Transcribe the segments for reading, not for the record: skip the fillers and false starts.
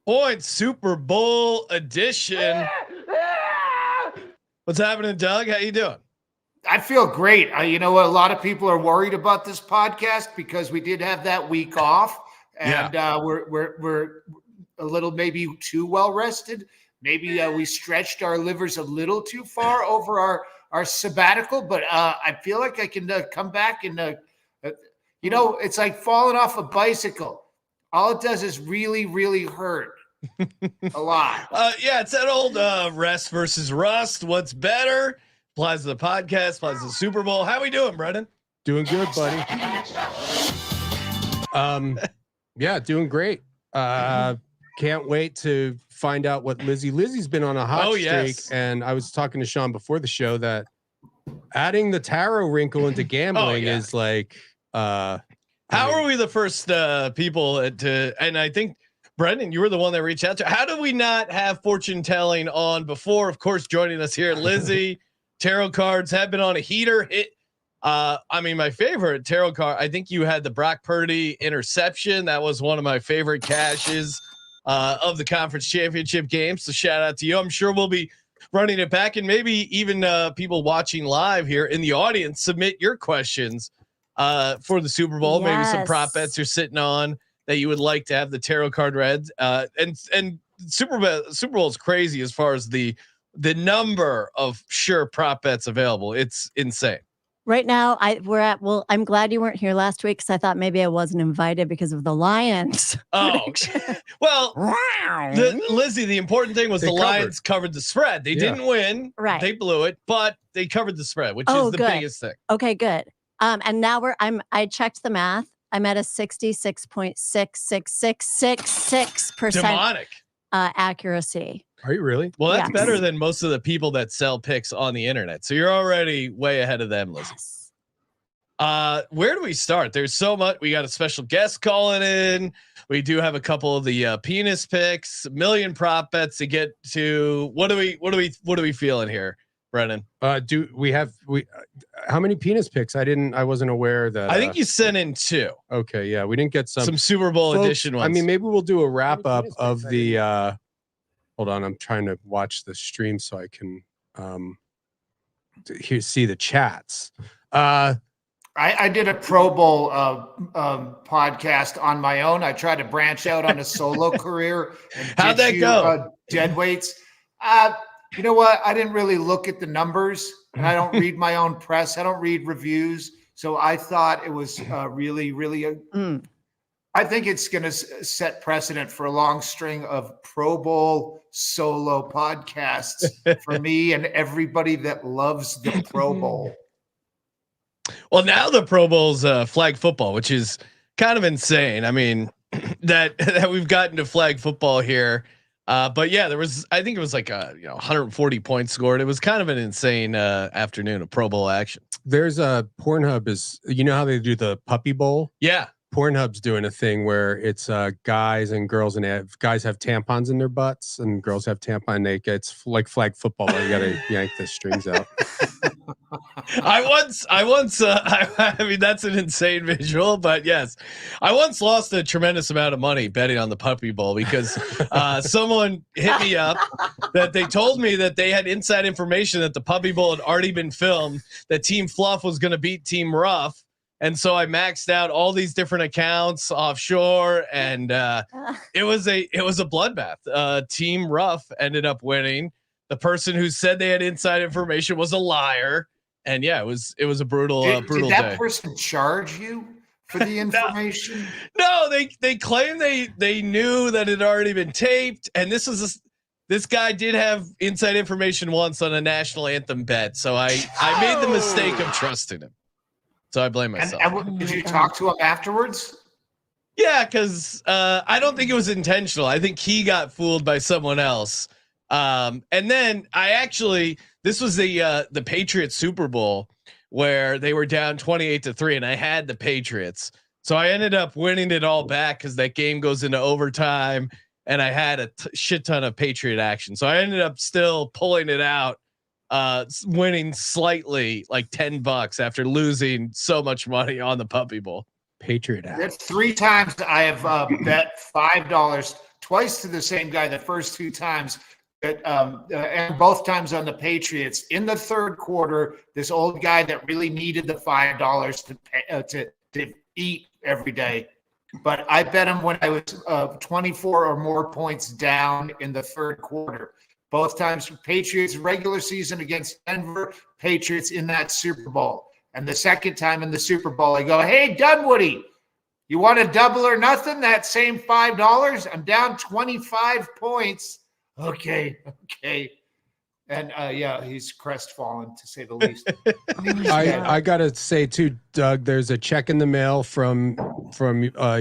Points Super Bowl edition. What's happening, Doug? How you doing? I feel great. You know what? A lot of people are worried about this podcast because we did have that week off, and we're a little maybe too well rested. Maybe we stretched our livers a little too far over our sabbatical, but I feel like I can come back and it's like falling off a bicycle. All it does is really, really hurt a lot. It's that old rest versus rust. What's better? Applies to the podcast, applies to the Super Bowl. How we doing, Brendon? Doing good, buddy. Doing great. Can't wait to find out what Lizzy's been on a hot streak. Yes. And I was talking to Sean before the show that adding the tarot wrinkle into gambling is like how are we the first people to, and I think Brendon, you were the one that reached out to. How do we not have fortune telling on before? Of course, joining us here, Lizzy. Tarot cards have been on a heater. My favorite tarot card, I think you had the Brock Purdy interception. That was one of my favorite cashes of the conference championship game. So shout out to you. I'm sure we'll be running it back, and maybe even people watching live here in the audience submit your questions for the Super Bowl. Yes. Maybe some prop bets you're sitting on that you would like to have the tarot card read. And Super Bowl is crazy as far as the number of sure prop bets available. It's insane. Right now, I'm glad you weren't here last week because I thought maybe I wasn't invited because of the Lions. Oh, well, Lizzy, the important thing was the Lions covered the spread. They didn't win. Right. They blew it, but they covered the spread, which is the biggest thing. Okay, good. And now I checked the math. I'm at a 66.666666% demonic accuracy. Are you really? Well, that's better than most of the people that sell picks on the internet. So you're already way ahead of them, Lizzy. Yes. Where do we start? There's so much. We got a special guest calling in. We do have a couple of the penis picks, a million prop bets to get to. What are we feeling here, Brendon? Do we have how many penis picks? I wasn't aware that. I think you sent in 2. Okay, yeah, we didn't get some Super Bowl edition ones. I mean, maybe we'll do a wrap up of the. Hold on, I'm trying to watch the stream so I can see the chats. I did a Pro Bowl podcast on my own. I tried to branch out on a solo career. How'd that go? Dead weights. You know what? I didn't really look at the numbers, and I don't read my own press. I don't read reviews. So I thought it was really, really. I think it's going to set precedent for a long string of Pro Bowl solo podcasts for me and everybody that loves the Pro Bowl. Well, now the Pro Bowl's flag football, which is kind of insane. I mean, that we've gotten to flag football here. But yeah, I think it was like 140 points scored. It was kind of an insane afternoon of Pro Bowl action. There's a Pornhub how they do the Puppy Bowl? Yeah. Pornhub's doing a thing where it's guys and girls, and guys have tampons in their butts and girls have tampon. It's like flag football where you gotta yank the strings out. I mean, that's an insane visual, but yes, I once lost a tremendous amount of money betting on the Puppy Bowl because someone hit me up that they told me that they had inside information that the Puppy Bowl had already been filmed, that Team Fluff was going to beat Team Rough. And so I maxed out all these different accounts offshore, and it was a bloodbath. Team Rough ended up winning. The person who said they had inside information was a liar, and yeah, it was a brutal day. Did that person charge you for the information? No, they claim they knew that it had already been taped, and this guy did have inside information once on a national anthem bet, so I made the mistake of trusting him. So I blame myself. And did you talk to him afterwards? Yeah, because I don't think it was intentional. I think he got fooled by someone else. And then this was the Patriots Super Bowl where they were down 28-3, and I had the Patriots. So I ended up winning it all back because that game goes into overtime, and I had a shit ton of Patriot action. So I ended up still pulling it out. Winning slightly, like $10 after losing so much money on the Puppy Bowl. Patriot act. That's 3 times I have bet $5 twice to the same guy the first 2 times. And both times on the Patriots in the third quarter, this old guy that really needed the $5 to pay, to eat every day. But I bet him when I was 24 or more points down in the third quarter. Both times Patriots regular season against Denver, Patriots in that Super Bowl. And the second time in the Super Bowl, I go, hey, Dunwoody, you want a double or nothing? That same $5? I'm down 25 points. Okay. And yeah, he's crestfallen to say the least. I gotta say too, Doug, there's a check in the mail from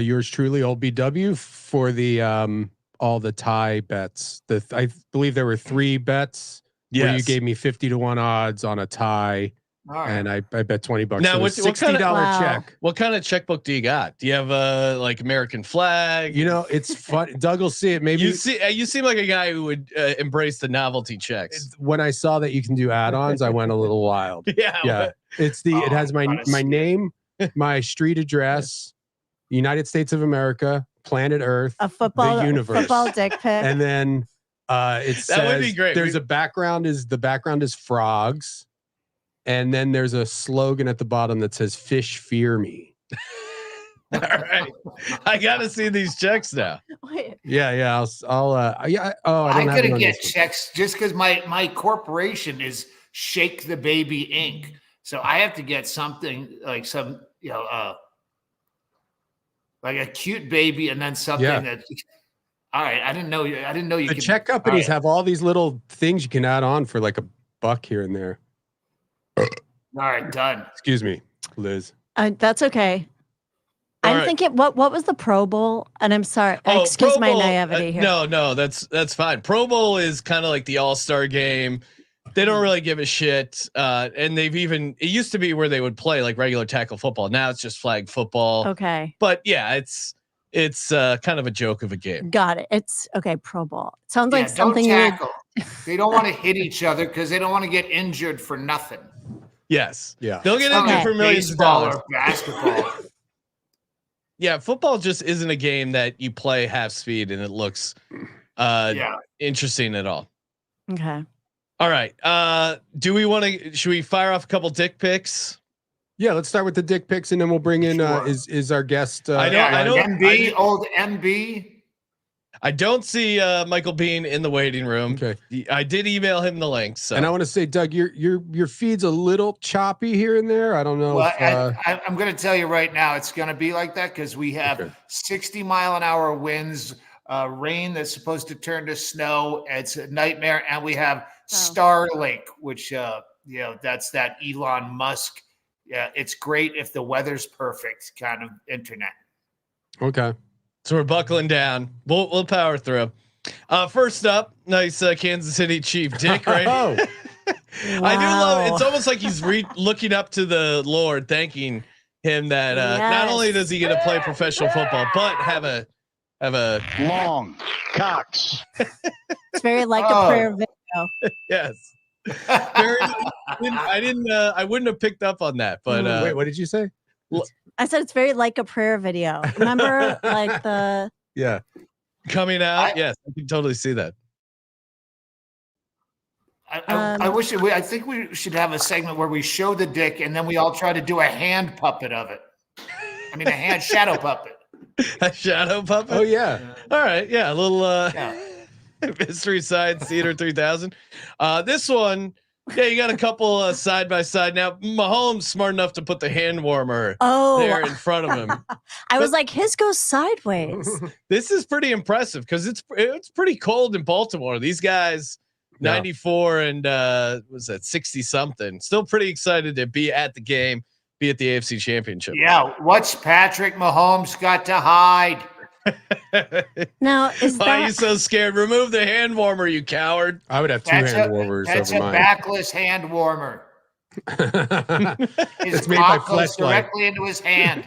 yours truly, old BW, for the all the tie bets. I believe there were 3 bets where you gave me 50-1 odds on a tie. Right. And I bet $20. Now, so what kind of check? What kind of checkbook do you got? Do you have a like American flag? You know, it's fun. Doug will see it. Maybe you seem like a guy who would embrace the novelty checks. When I saw that you can do add-ons, I went a little wild. Yeah. It's it has my name, my street address, United States of America, planet Earth, a football, the universe, football dick pic, and then it says that would be great. There's a background. The background is frogs. And then there's a slogan at the bottom that says "Fish fear me." All right, I gotta see these checks now. Wait. Yeah. Oh, I gotta get checks just because my corporation is Shake the Baby Inc. So I have to get something like some like a cute baby, and then something that. All right, I didn't know you. The check companies have all these little things you can add on for like $1 here and there. All right, done. Excuse me, Liz. That's okay. I'm thinking, what was the Pro Bowl? And I'm sorry, excuse my naivety here. No, that's fine. Pro Bowl is kind of like the All-Star game. They don't really give a shit. And it used to be where they would play like regular tackle football. Now it's just flag football. Okay. But yeah, it's kind of a joke of a game. Got it. It's okay. Pro Bowl sounds like something don't tackle. They don't want to hit each other because they don't want to get injured for nothing. Yes. Yeah. They'll get injured for millions of dollars. Or basketball. Yeah, football just isn't a game that you play half speed and it looks interesting at all. Okay. All right. Should we fire off a couple dick pics? Yeah, let's start with the dick pics and then we'll bring in is our guest I know old MB. I don't see Michael Bean in the waiting room. Okay. I did email him the link. So. And I want to say, Doug, your feed's a little choppy here and there. I don't know. Well, I'm going to tell you right now, it's going to be like that because we have 60-mile-an-hour winds, rain that's supposed to turn to snow. It's a nightmare, and we have Starlink, which that's that Elon Musk. Yeah, it's great if the weather's perfect kind of internet. Okay. So we're buckling down. We'll power through. First up, nice Kansas City Chief Dick, right? Wow. I do love it. It's almost like he's looking up to the Lord, thanking him that not only does he get to play professional football, but have a long cocks. It's very like a prayer video. Yes. I wouldn't have picked up on that, but wait, what did you say? I said it's very like a prayer video. Remember, like the coming out. Yes, I can totally see that. I think we should have a segment where we show the dick and then we all try to do a hand puppet of it. I mean, a hand shadow puppet. A shadow puppet. Oh yeah. All right. Yeah. A little Mystery Science Theater 3000. This one. Yeah, you got a couple side by side. Now, Mahomes smart enough to put the hand warmer there in front of him. I was like, his goes sideways. This is pretty impressive because it's pretty cold in Baltimore. These guys, 94 and was that 60 something? Still pretty excited to be at the game, be at the AFC Championship. Yeah, what's Patrick Mahomes got to hide? Now, why are you so scared? Remove the hand warmer, you coward. I would have two hand warmers that's over mine. That's a backless hand warmer. It's made by goes directly into his hand.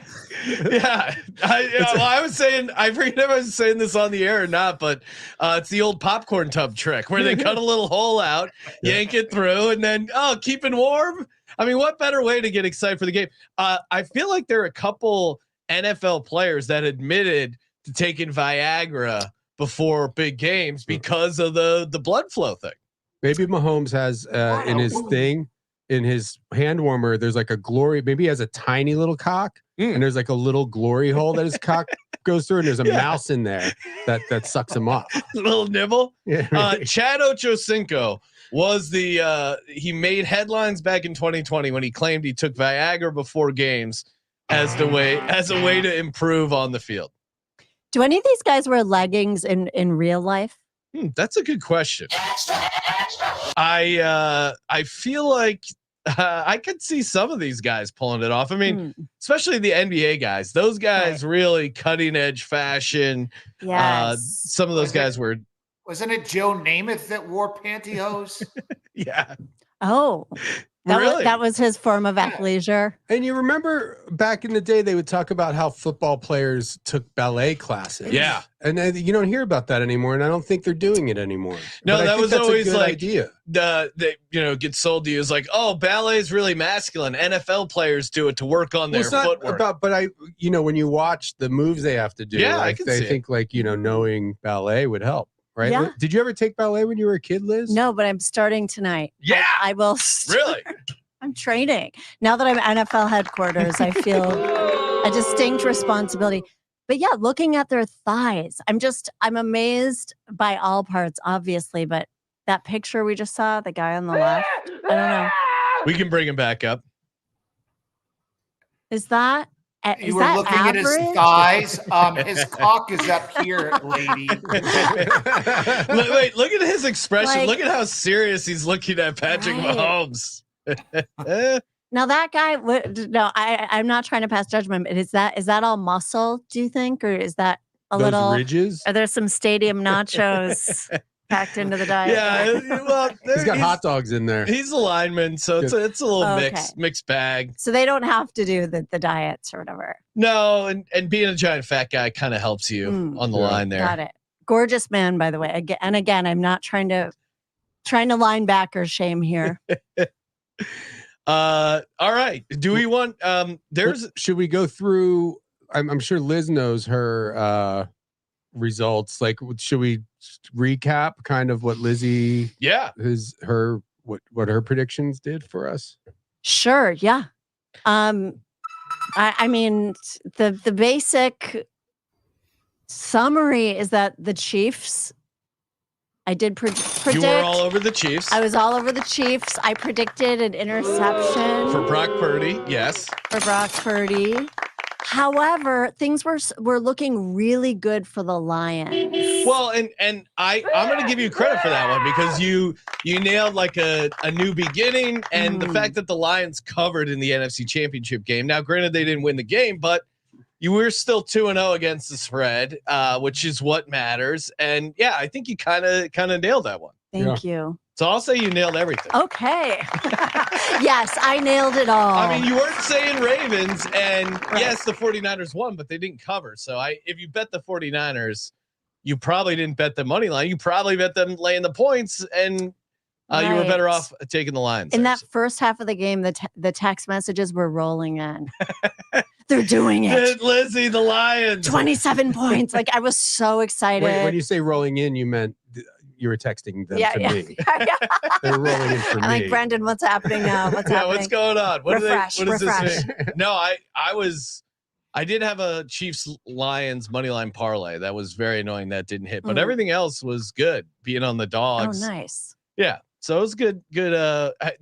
Yeah. I was saying, I forget if I was saying this on the air or not, but it's the old popcorn tub trick where they cut a little hole out, yank it through, and then, keeping warm. I mean, what better way to get excited for the game? I feel like there are a couple NFL players that admitted to taking Viagra before big games because of the blood flow thing. Maybe Mahomes has in his thing, in his hand warmer, there's like a glory. Maybe he has a tiny little cock, and there's like a little glory hole that his cock goes through, and there's a mouse in there that sucks him up. Little nibble. Yeah. Chad Ochocinco was he made headlines back in 2020 when he claimed he took Viagra before games as a way to improve on the field. Do any of these guys wear leggings in real life? That's a good question. I feel like I could see some of these guys pulling it off. I mean, especially the NBA guys. Those guys really cutting edge fashion. Yes. Some of those guys were. Wasn't it Joe Namath that wore pantyhose? Yeah. Oh, that was his form of athleisure. And you remember back in the day, they would talk about how football players took ballet classes. Yeah. And you don't hear about that anymore. And I don't think they're doing it anymore. No, but that was always a good like idea. They get sold to you as like, oh, ballet is really masculine. NFL players do it to work on their footwork. But when you watch the moves they have to do, I think knowing ballet would help. Right? Yeah. Did you ever take ballet when you were a kid, Liz? No, but I'm starting tonight. Yeah. I will. Really? I'm training. Now that I'm NFL headquarters, I feel a distinct responsibility. But yeah, looking at their thighs, I'm amazed by all parts, obviously. But that picture we just saw, the guy on the left, I don't know. We can bring him back up. Is that? You were looking at his thighs. His cock is up here, lady. Wait, look at his expression. Look at how serious he's looking at Patrick Mahomes. Now that guy, I'm not trying to pass judgment, but is that all muscle, do you think? Or is that those little ridges? Are there some stadium nachos packed into the diet? Yeah, well, he's got hot dogs in there. He's a lineman, so it's a little mixed bag. So they don't have to do the diets or whatever. No, and being a giant fat guy kind of helps you on the line there. Got it. Gorgeous man, by the way. Again, I'm not trying to linebacker shame here. All right. Do we want should we go through? I'm sure Liz knows her results. Like, should we recap kind of what Lizzy what her predictions did for us? Sure. Yeah. I mean, the basic summary is that the Chiefs, I did predict. You were all over the Chiefs. I was all over the Chiefs. I predicted an interception. For Brock Purdy, yes. For Brock Purdy. However, things were looking really good for the Lions. Well, and I'm going to give you credit for that one because you nailed like a new beginning, and the fact that the Lions covered in the NFC Championship game. Now, granted, they didn't win the game, but you were still 2-0 against the spread, which is what matters. And yeah, I think you kind of nailed that one. Thank you. So I'll say you nailed everything. Okay. Yes, I nailed it all. I mean, you weren't saying Ravens, and yes, the 49ers won, but they didn't cover. So if you bet the 49ers, you probably didn't bet the money line. You probably bet them laying the points, and you were better off taking the Lions. In that first half of the game, the text messages were rolling in. They're doing it. Lizzy, the Lions. 27 points. Like, I was so excited. When you say rolling in, you meant you were texting them to me. They were rolling in for me. I'm like, Brendon, what's happening now? What's happening? What's going on? What refresh. What does this mean? No, I did have a Chiefs Lions money line parlay. That was very annoying. That didn't hit, but everything else was good. Being on the dogs. Oh, nice. Yeah. So it was good. Good.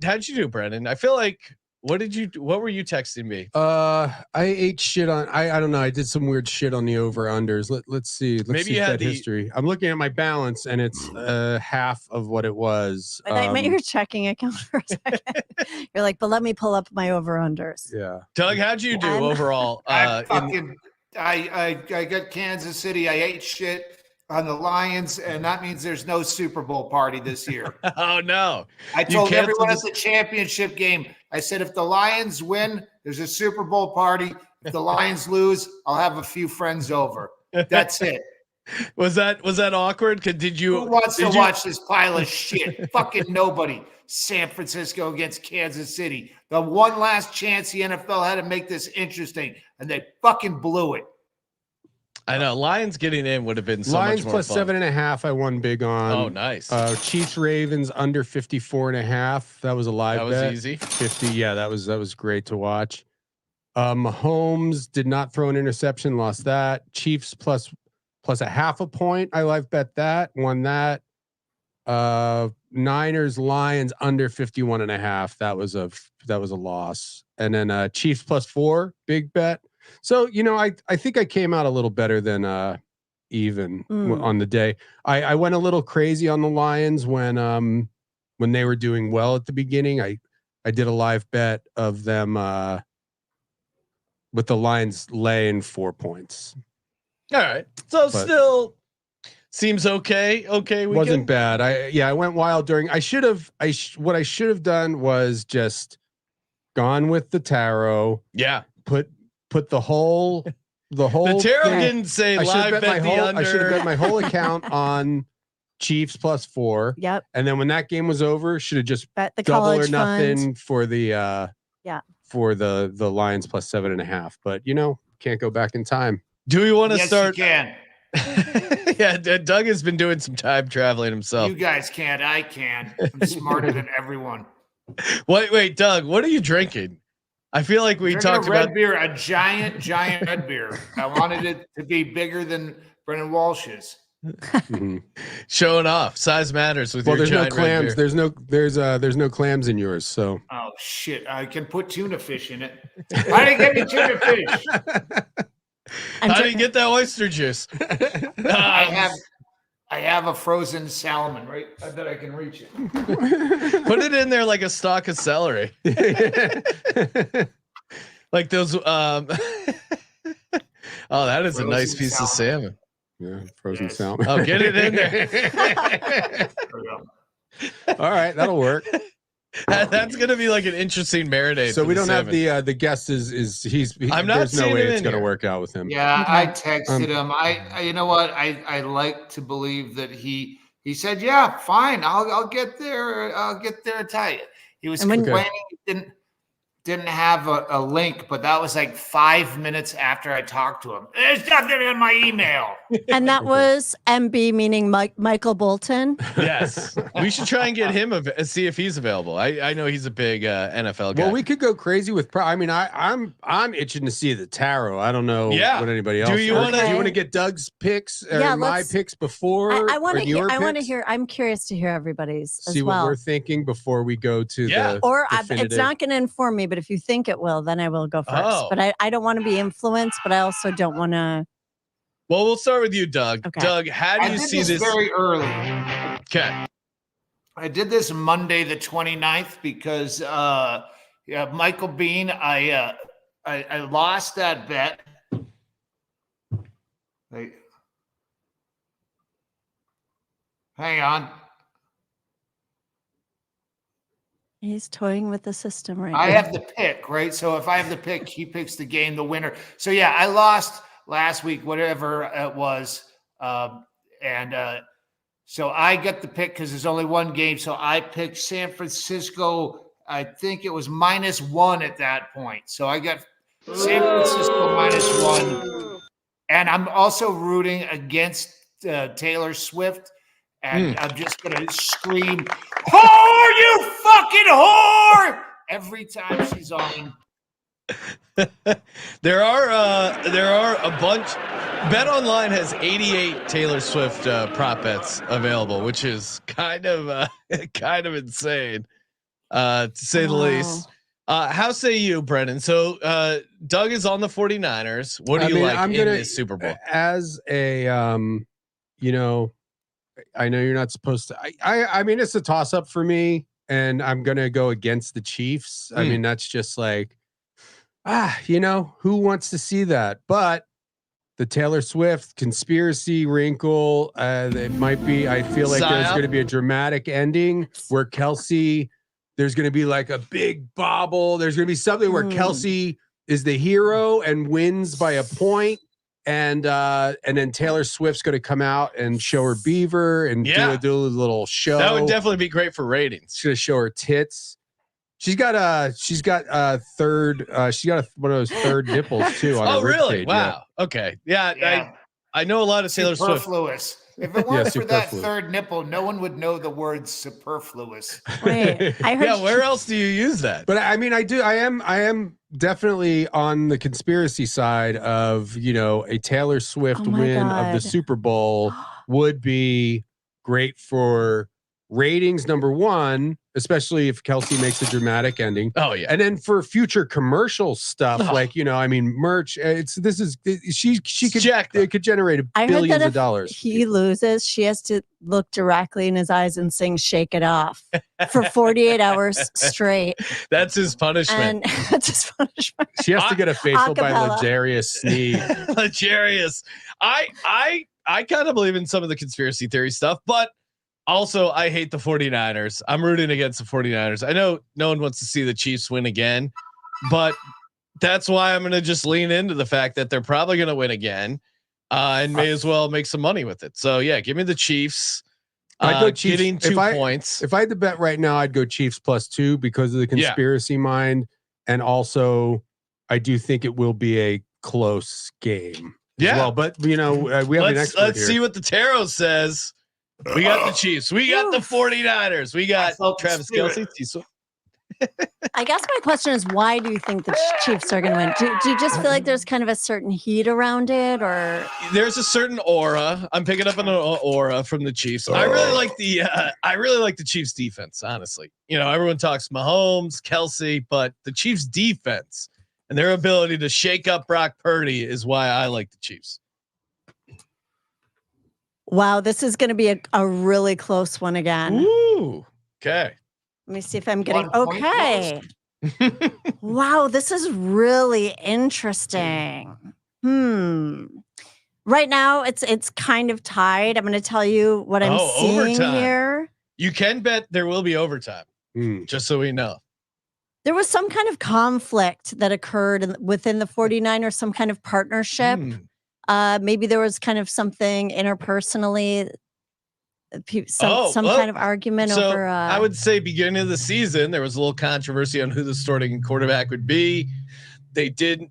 How'd you do, Brendon? I feel like, what were you texting me? I ate shit on, I don't know. I did some weird shit on the over unders. Let's see. Let's see that history. I'm looking at my balance and it's half of what it was. I met your checking account for a second. You're like, but let me pull up my over unders. Yeah. Doug, how'd you do overall? I got Kansas City. I ate shit on the Lions, and that means there's no Super Bowl party this year. Oh no. I told everyone at the championship game, I said, if the Lions win, there's a Super Bowl party. If the Lions lose, I'll have a few friends over. That's it. Was that awkward? Who wants to watch this pile of shit? Fucking nobody. San Francisco against Kansas City. The one last chance the NFL had to make this interesting, and they fucking blew it. I know Lions getting in would have been so Lions much more plus fun. 7.5. I won big on. Oh, nice. Chiefs Ravens under 54.5. That was a live That was bet. easy. 50. Yeah, that was great to watch. Mahomes did not throw an interception, lost that. Chiefs plus a half a point. I live bet that, won that. Niners Lions under 51.5. That was a loss. And then Chiefs plus 4, big bet. So, I think I came out a little better than even on the day. I went a little crazy on the Lions when they were doing well at the beginning. I did a live bet of them with the Lions laying 4 points. All right. So still seems okay. Okay. Wasn't bad. I went wild during. What I should have done was just gone with the tarot. Yeah. Put the whole The tarot thing. didn't say I live bet the I under. should have bet my whole account on Chiefs plus 4. Yep. And then when that game was over, should have just Bet the double college or nothing fund. for the for the Lions plus 7.5. But can't go back in time. Do we want to Yes, start? you can. Yeah, Doug has been doing some time traveling himself. You guys can't. I can. I'm smarter than everyone. Wait, Doug, what are you drinking? I feel like we Drinking talked a red about beer, a giant red beer. I wanted it to be bigger than Brendon Walsh's. showing off. Size matters with Well, your there's no giant red clams. beer. There's no clams in yours. So Oh shit! I can put tuna fish in it. Why didn't get me tuna fish? How do you get that oyster juice? I have a frozen salmon right that I can reach it. Put it in there like a stalk of celery. Like those. Oh, that is Frozen a nice piece of salmon. yeah, frozen Yes. salmon. Oh, get it in there. There we go. All right, that'll work. That's gonna be like an interesting marinade. So for we the don't salmon. have the guest I'm not there's no seeing way him it's in gonna here. work out with him. Yeah, Okay. I texted him. I you know what? I like to believe that he said, yeah, fine. I'll get there. I'll get there. Tell you. He was And when- complaining he didn't have a link, but that was like 5 minutes after I talked to him. There's nothing in my email. And that was MB, meaning Michael Bolton. Yes, we should try and get him see if he's available. I know he's a big NFL guy. Well, we could go crazy with. I'm itching to see the tarot. I don't know what anybody else. Do you want to? Do you want to get Doug's picks or Yeah, my let's- picks before? I want to hear. I want to picks? hear. I'm curious to hear everybody's See as what well. we're thinking before we go to the. Or it's definitive. not going to inform me, but if you think it will, then I will go first. Oh. But I don't want to be influenced, but I also don't want to. Well, we'll start with you, Doug. Okay. Doug, how do I you did see this this? very early. Okay. I did this Monday the 29th because Michael Bean, I lost that bet. Hang on. He's toying with the system right I now. have the pick, right? So if I have the pick, he picks the game, the winner. So yeah, I lost last week, whatever it was. So I get the pick because there's only one game. So I picked San Francisco. I think it was -1 at that point. So I got San Francisco -1. And I'm also rooting against Taylor Swift. And I'm just going to scream, "Whore, you fucking whore!" every time she's on. There are a bunch. Bet Online has 88 Taylor Swift prop bets available, which is kind of insane, to say the least. How say you, Brendon? So Doug is on the 49ers. What do you like in this Super Bowl? As a I know you're not supposed to. I mean, it's a toss up for me, and I'm gonna go against the Chiefs. I mean, that's just like, who wants to see that? But the Taylor Swift conspiracy wrinkle, it might be. I feel like there's going to be a dramatic ending where Kelsey. There's going to be like a big bobble. There's going to be something where Kelsey is the hero and wins by a point. And then Taylor Swift's going to come out and show her beaver and do a little show. That would definitely be great for ratings. She's going to show her tits. She's got one of those third nipples too. On her rib really? cage, wow. Okay. Yeah. I know a lot of Taylor Swift. Superfluous. If it weren't for that superfluous. third nipple, no one would know the word superfluous. Wait, I heard. Yeah, where else do you use that? But I mean, I am definitely on the conspiracy side of, a Taylor Swift Oh my win of the God. Super Bowl would be great for ratings, number one, especially if Kelsey makes a dramatic ending. Oh yeah. And then for future commercial stuff, Oh. like, merch, Jack. it could generate I heard billions that of dollars. if he loses, she has to look directly in his eyes and sing "Shake It Off" for 48 hours straight. That's his punishment. And that's his punishment. She has to get a facial by Acapella. Legarius Sneed. Legarius. I kind of believe in some of the conspiracy theory stuff, but also I hate the 49ers. I'm rooting against the 49ers. I know no one wants to see the Chiefs win again, but that's why I'm going to just lean into the fact that they're probably going to win again, and may as well make some money with it. So yeah, give me the Chiefs. I'd go Chiefs. Getting 2 points. If I had to bet right now, I'd go Chiefs +2 because of the conspiracy mind. And also, I do think it will be a close game. Yeah. Well, but we have an expert Let's here. see what the tarot says. We got the Chiefs. We got the 49ers. We got Travis Kelce. I guess my question is, why do you think the Chiefs are going to win? Do you just feel like there's kind of a certain heat around it, or There's a certain aura. I'm picking up an aura from the Chiefs. I really like the Chiefs defense, honestly. Everyone talks Mahomes, Kelce, but the Chiefs defense and their ability to shake up Brock Purdy is why I like the Chiefs. wow, this is going to be a really close one again. Ooh. Okay. Let me see if I'm getting 1 point okay. Wow, this is really interesting. Right now, it's kind of tied. I'm going to tell you what I'm seeing overtime. here. You can bet there will be overtime, just so we know. There was some kind of conflict that occurred within the 49ers, some kind of partnership. Maybe there was kind of something interpersonally, some kind of argument over. I would say beginning of the season, there was a little controversy on who the starting quarterback would be. They did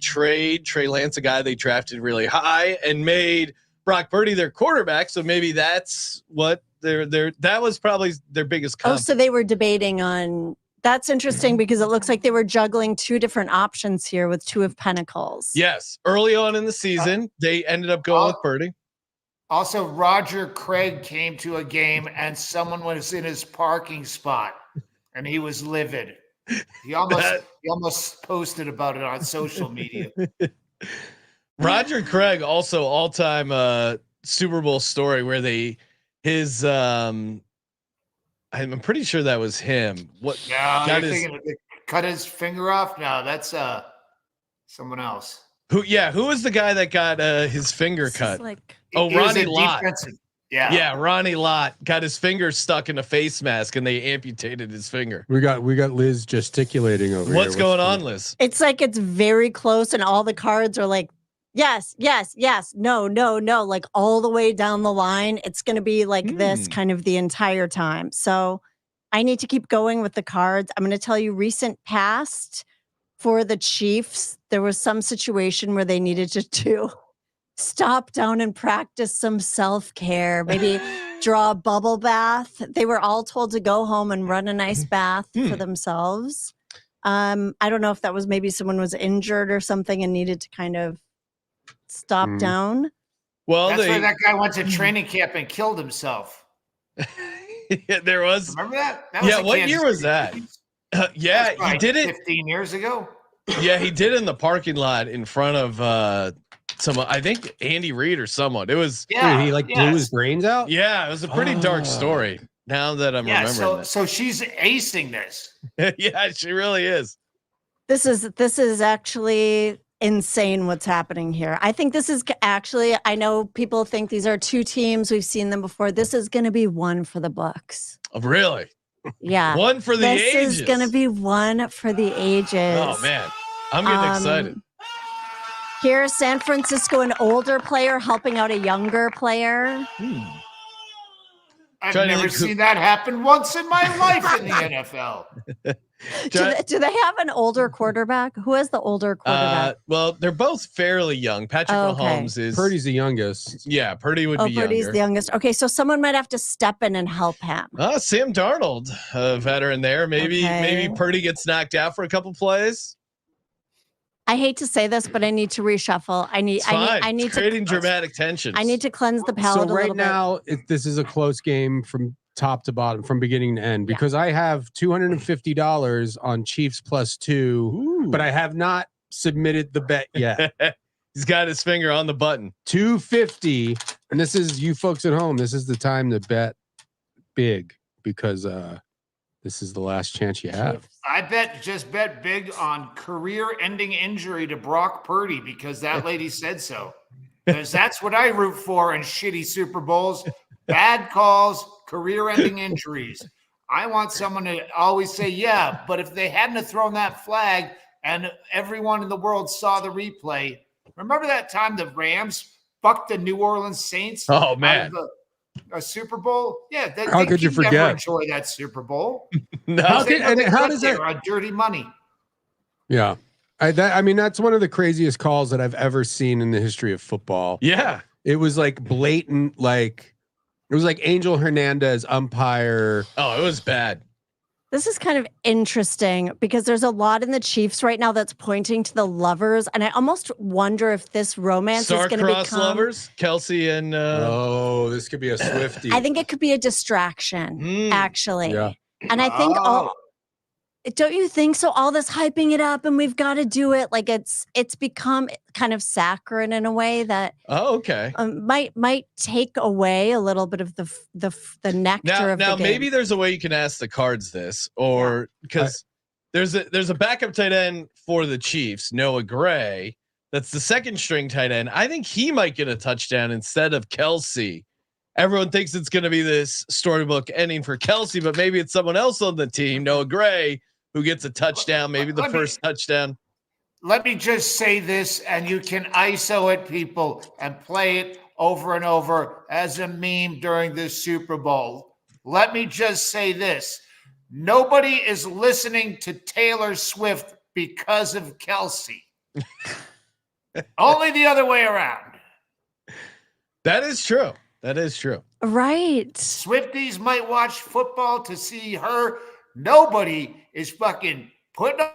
trade Trey Lance, a guy they drafted really high, and made Brock Purdy their quarterback. So maybe that's what that was probably their biggest conflict. So they were debating on. That's interesting because it looks like they were juggling two different options here with two of Pentacles. Yes. Early on in the season, they ended up going with Purdy. Also, Roger Craig came to a game and someone was in his parking spot and he was livid. He almost posted about it on social media. Roger Craig, also all-time Super Bowl story where I'm pretty sure that was him. What? No, you're thinking they cut his finger off? No, that's someone else. Who was the guy that got his finger cut? Ronnie Lott. Yeah, Ronnie Lott got his finger stuck in a face mask and they amputated his finger. We got Liz gesticulating over here. What's going on, Liz? It's like it's very close and all the cards are like, yes, no, like all the way down the line. It's going to be like this kind of the entire time. So I need to keep going with the cards. I'm going to tell you recent past for the Chiefs. There was some situation where they needed to stop down and practice some self-care, maybe draw a bubble bath. They were all told to go home and run a nice bath for themselves. I don't know if that was maybe someone was injured or something and needed to kind of stop down. Well, that's why that guy went to training camp and killed himself. Yeah, there was. Remember that? What year was that? He did it 15 years ago. Yeah, he did it in the parking lot in front of someone. I think Andy Reid or someone. It was. Yeah, he blew his brains out. Yeah, it was a pretty dark story. Now that I'm remembering that. So she's acing this. Yeah, she really is. This is actually insane what's happening here. I think this is actually, I know people think these are two teams. We've seen them before. This is going to be one for the books. Oh, really? Yeah. One for the ages. This is going to be one for the ages. Oh, man. I'm getting excited. Here's San Francisco, an older player helping out a younger player. I've never seen that happen once in my life in the NFL. Do they have an older quarterback? Who has the older quarterback? Well, they're both fairly young. Patrick Mahomes is Purdy's the youngest. Yeah, Purdy would be Purdy's younger. the youngest. Okay, so someone might have to step in and help him. Sam Darnold, a veteran there. Maybe Purdy gets knocked out for a couple plays. I hate to say this, but I need to reshuffle. I need creating dramatic tension. I need to cleanse the palate a little bit. So right now, this is a close game from top to bottom, from beginning to end, because I have $250 on Chiefs +2, but I have not submitted the bet yet. He's got his finger on the button. 250, and this is you folks at home. This is the time to bet big because this is the last chance you have. I bet big on career-ending injury to Brock Purdy because that lady said so. Because that's what I root for in shitty Super Bowls. Bad calls, career-ending injuries. I want someone to always say, yeah, but if they hadn't have thrown that flag and everyone in the world saw the replay, remember that time the Rams fucked the New Orleans Saints? Oh, man. A Super Bowl? Yeah. How could you forget? Never enjoy that Super Bowl. No. How does that on dirty money? Yeah. I mean, that's one of the craziest calls that I've ever seen in the history of football. Yeah. It was like blatant, it was like Angel Hernandez umpire. Oh, it was bad. This is kind of interesting because there's a lot in the Chiefs right now that's pointing to the lovers, and I almost wonder if this romance is going to become lovers, Kelsey and. This could be a Swiftie. I think it could be a distraction, actually. Yeah. And I think don't you think so? All this hyping it up, and we've got to do it. Like it's become kind of saccharine in a way that might take away a little bit of the nectar of the game. Maybe there's a way you can ask the Cards this, or because there's a backup tight end for the Chiefs, Noah Gray. That's the second string tight end. I think he might get a touchdown instead of Kelsey. Everyone thinks it's going to be this storybook ending for Kelsey, but maybe it's someone else on the team, Noah Gray, who gets a touchdown, maybe the first touchdown. Let me just say this, and you can ISO it, people, and play it over and over as a meme during this Super Bowl. Let me just say this. Nobody is listening to Taylor Swift because of Kelsey. Only the other way around. That is true. That is true. Right. Swifties might watch football to see her. Nobody is fucking putting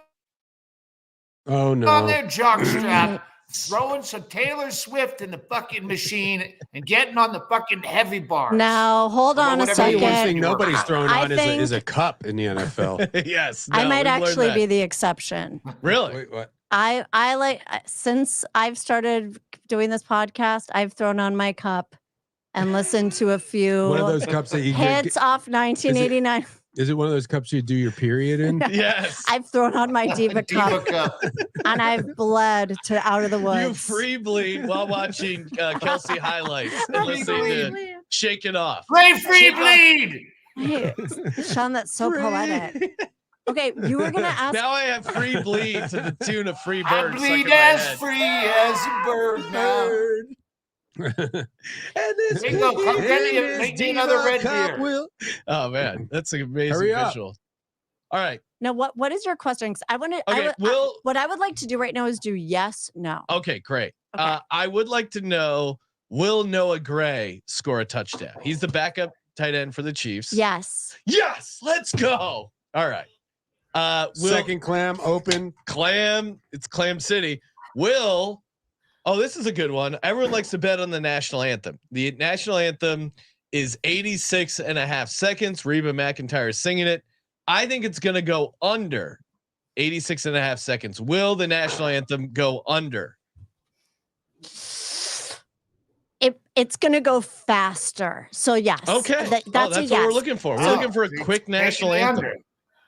on their jock strap, throwing some Taylor Swift in the fucking machine and getting on the fucking heavy bars. Now, hold on a second. One thing nobody's throwing on is a cup in the NFL. Yes. I might actually be the exception. Really? Wait, what? I like, since I've started doing this podcast, I've thrown on my cup and listened to a few one of those cups that you hits off 1989. Is it one of those cups you do your period in? Yes. I've thrown on my Diva cup and I've bled to Out of the Woods. You free bleed while watching Kelsey highlights and listening to Shake It Off. Play free bleed. Hey, Sean, that's so poetic. Okay, you were gonna ask. Now I have free bleed to the tune of Free I Bird. bleed as free as a bird now. And this Bingo, come make me another red beer. Oh man, that's an amazing visual. All right. Now, what is your question? Because I want to. Okay, what I would like to do right now is do yes, no. Okay, great. Okay. I would like to know: will Noah Gray score a touchdown? He's the backup tight end for the Chiefs. Yes. Yes. Let's go. All right. Second clam open. Clam. It's Clam City. Oh, this is a good one. Everyone likes to bet on the national anthem. The national anthem is 86.5 seconds. Reba McEntire is singing it. I think it's going to go under 86.5 seconds. Will the national anthem go under? It's going to go faster. So yes. Okay. That's what we're looking for. We're looking for a quick national anthem.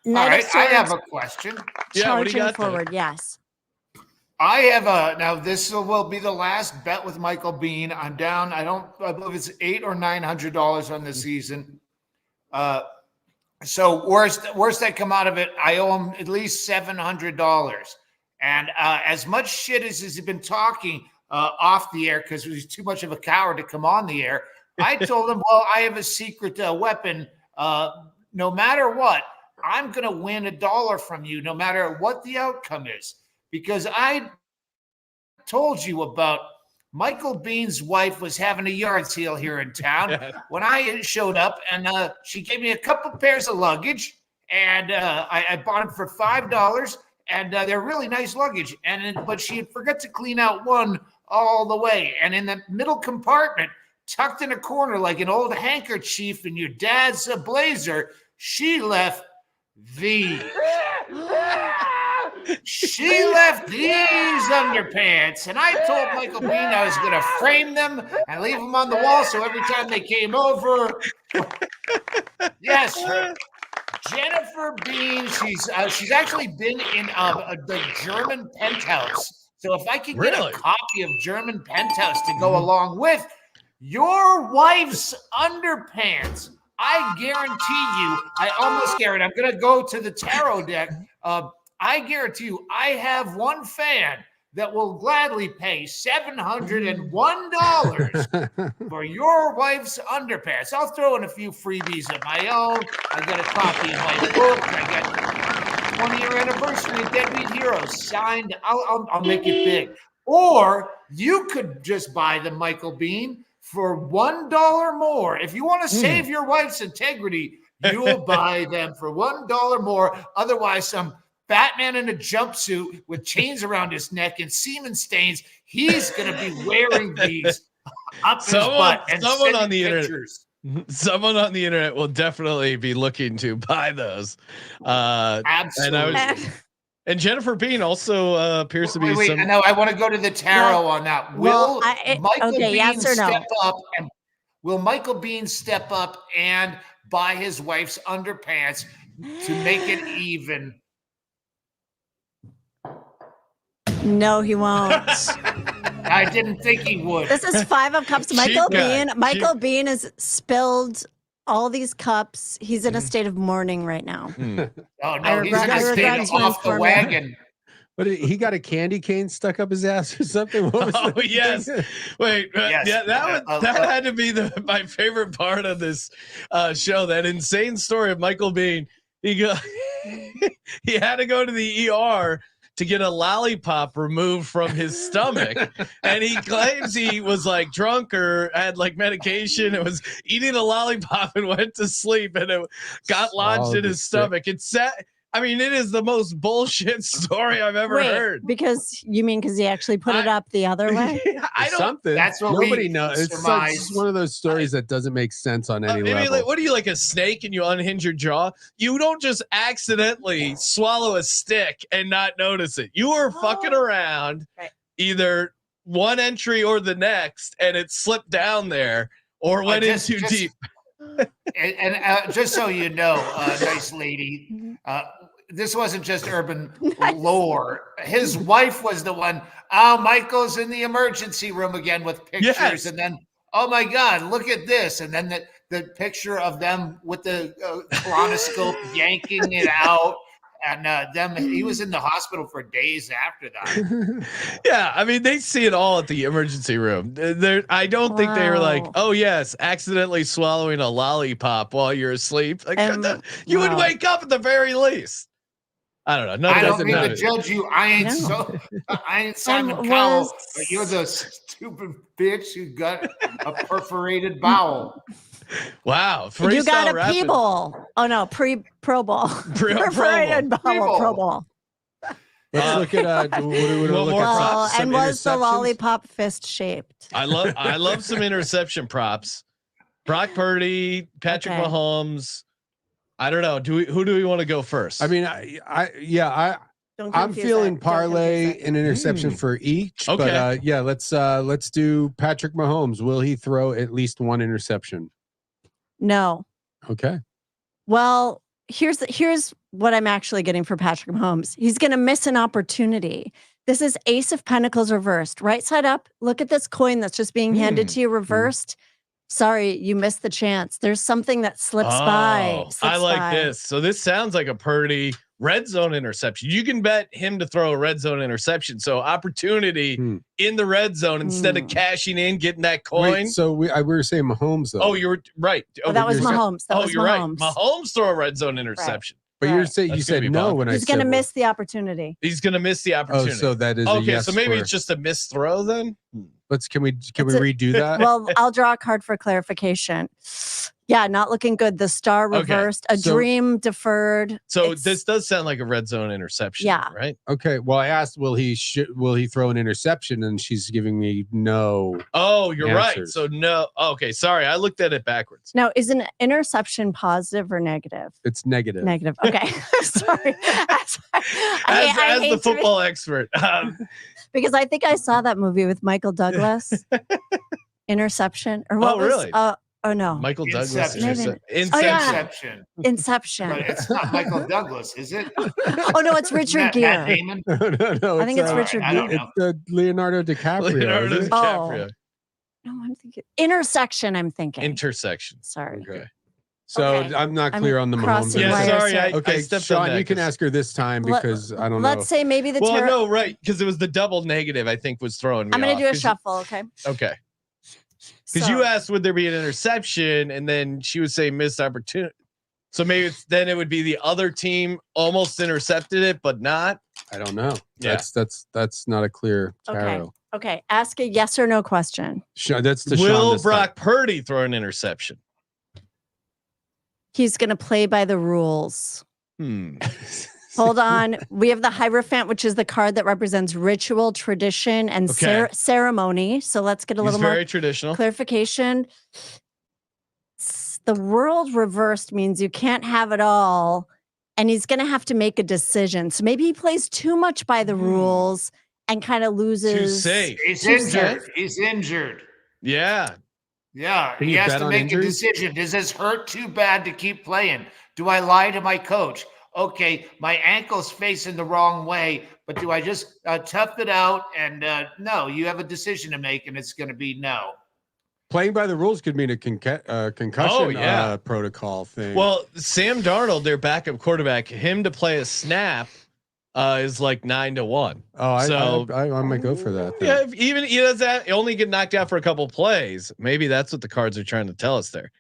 All right, I have a question. Yeah, what do you got forward? Yes. I have now this will be the last bet with Michael Bean. I'm down. I believe it's $800 or $900 on the season. So worst that come out of it, I owe him at least $700. And as much shit as he's been talking off the air because he's too much of a coward to come on the air, I told him, well, I have a secret weapon. No matter what, I'm going to win $1 from you no matter what the outcome is. Because I told you about Michael Bean's wife was having a yard sale here in town when I showed up, and she gave me a couple pairs of luggage, and I bought them for $5, and they're really nice luggage. But she had forgot to clean out one all the way, and in the middle compartment, tucked in a corner like an old handkerchief in your dad's blazer, she left these. She left these underpants, and I told Michael Bean I was going to frame them and leave them on the wall so every time they came over. Yes, Jennifer Bean. She's actually been in the German Penthouse. So if I could get a copy of German Penthouse to go along with your wife's underpants, I guarantee you, I almost guarantee, I'm going to go to the tarot deck. I guarantee you, I have one fan that will gladly pay $701 for your wife's underpants. I'll throw in a few freebies of my own. I got a copy of my book. I got 20-year anniversary of Deadbeat Heroes signed. I'll make it big. Or you could just buy the Michael Bean for $1 more. If you want to save your wife's integrity, you'll buy them for $1 more. Otherwise, some Batman in a jumpsuit with chains around his neck and semen stains, he's going to be wearing these up his butt and someone on the pictures. Someone on the internet will definitely be looking to buy those. Absolutely. And Jennifer Bean also appears to be. Wait, I know. I want to go to the tarot on that. Will Michael Bean step up? And will Michael Bean step up and buy his wife's underpants to make it even? No, he won't. I didn't think he would. This is 5 of Cups. Michael Bean has spilled all these cups. He's in a state of mourning right now. Oh no, he's in a state of off the wagon. But he got a candy cane stuck up his ass or something. Yes. Wait. Yes. Yeah, that had to be my favorite part of this show. That insane story of Michael Bean. He had to go to the ER to get a lollipop removed from his stomach, and he claims he was like drunk or had like medication and was eating a lollipop and went to sleep, and it got lodged in his stomach. It's sad. I mean, it is the most bullshit story I've ever heard. Because he actually put it up the other way? I don't. Something. That's what nobody knows. It's one of those stories that doesn't make sense on any level. Like, what are you, like a snake and you unhinge your jaw? You don't just accidentally swallow a stick and not notice it. You were fucking around either one entry or the next, and it slipped down there or went in too deep. And just so you know, nice lady, this wasn't just urban lore. His wife was the one. Oh, Michael's in the emergency room again with pictures, and then oh my God, look at this, and then the picture of them with the colonoscope yanking it out. And he was in the hospital for days after that. Yeah, I mean, they see it all at the emergency room. I don't think they were like, oh yes, accidentally swallowing a lollipop while you're asleep. Like you would wake up at the very least. I don't know. I don't mean to judge you. I ain't Simon Cowell, but you're the stupid bitch who got a perforated bowel. Wow. You got a P-Bowl. Oh no, Pro Bowl. Perforated bowel Pro Bowl. Let's look at and was the lollipop fist shaped? I love some interception props. Brock Purdy, Patrick Mahomes. I don't know. Who do we want to go first? I mean, I'm feeling parlay and interception for each. Okay. But let's do Patrick Mahomes. Will he throw at least one interception? No. Okay. Well, here's what I'm actually getting for Patrick Mahomes. He's going to miss an opportunity. This is Ace of Pentacles reversed. Right side up. Look at this coin that's just being handed to you reversed. Sorry, you missed the chance. There's something that slips by. I like this. So this sounds like a Purdy red zone interception. You can bet him to throw a red zone interception. So opportunity in the red zone instead of cashing in, getting that coin. Wait, so we were saying Mahomes though. Oh, you were right. That was Mahomes. You're right. Mahomes throw a red zone interception. But Right. you're saying you That's gonna said be no fun. when I He's said going to what? miss the opportunity. He's gonna miss the Oh, opportunity. so that is a Okay, yes. so maybe for- it's just a missed throw then. Can we It's redo that? Well, I'll draw a card for clarification. Yeah, not looking good. The star Okay, reversed, a so- dream deferred. So It's- this does sound like a red zone interception. Yeah. Right. Okay. Well, I asked, will he throw an interception? And she's giving me no. Oh, you're right. Answers. So no. Okay, sorry, I looked at it backwards. Now, is an interception positive or negative? It's negative. Negative. Okay. Sorry. As I the hate to be- football expert, because I think I saw that movie with Michael Douglas. Interception. Or what Oh, was really? Oh no. Michael Douglas. Inception. Inception. Oh, yeah. Inception. Inception. But it's not Michael Douglas, is it? Oh no, it's Richard Matt Gere. Damon? no, I think it's Richard I don't Gere. know. It's Leonardo DiCaprio. Leonardo isn't it? DiCaprio. No, I'm thinking intersection. I'm thinking. Intersection. Sorry. Okay. So Okay. I'm not I'm clear on the Mahomes. crossing Yeah, wires sorry. here. I Okay, stepped on Sean, that you can 'cause- ask her this time Let- because I don't know. Let's say maybe the Well, no, right, because it was the double negative. I think was throwing me. I'm going off, to do a 'cause shuffle. Okay. Okay. Because you asked, would there be an interception? And then she would say missed opportunity. So maybe then it would be the other team almost intercepted it, but not. I don't know. Yeah. That's not a clear Okay. tarot. Okay. Ask a yes or no question. That's the Sean Will this time. Brock Purdy throw an interception? He's going to play by the rules. Hmm. Hold on. We have the Hierophant, which is the card that represents ritual, tradition, and Okay. ceremony. So let's get a He's little very more traditional. clarification. The world reversed means you can't have it all. And he's going to have to make a decision. So maybe he plays too much by the rules and kind of loses. Too safe. He's Too injured. safe. He's injured. Yeah. Yeah, Can he you has bet to on make injuries? a decision. Does this hurt too bad to keep playing? Do I lie to my coach? Okay, my ankle's facing the wrong way, but do I just tough it out? And no, you have a decision to make, and it's going to be no. Playing by the rules could mean a concussion protocol thing. Well, Sam Darnold, their backup quarterback, him to play a snap is like 9-1. Oh, I might go for that. then. Yeah, if even he does that, he only get knocked out for a couple plays. Maybe that's what the cards are trying to tell us there.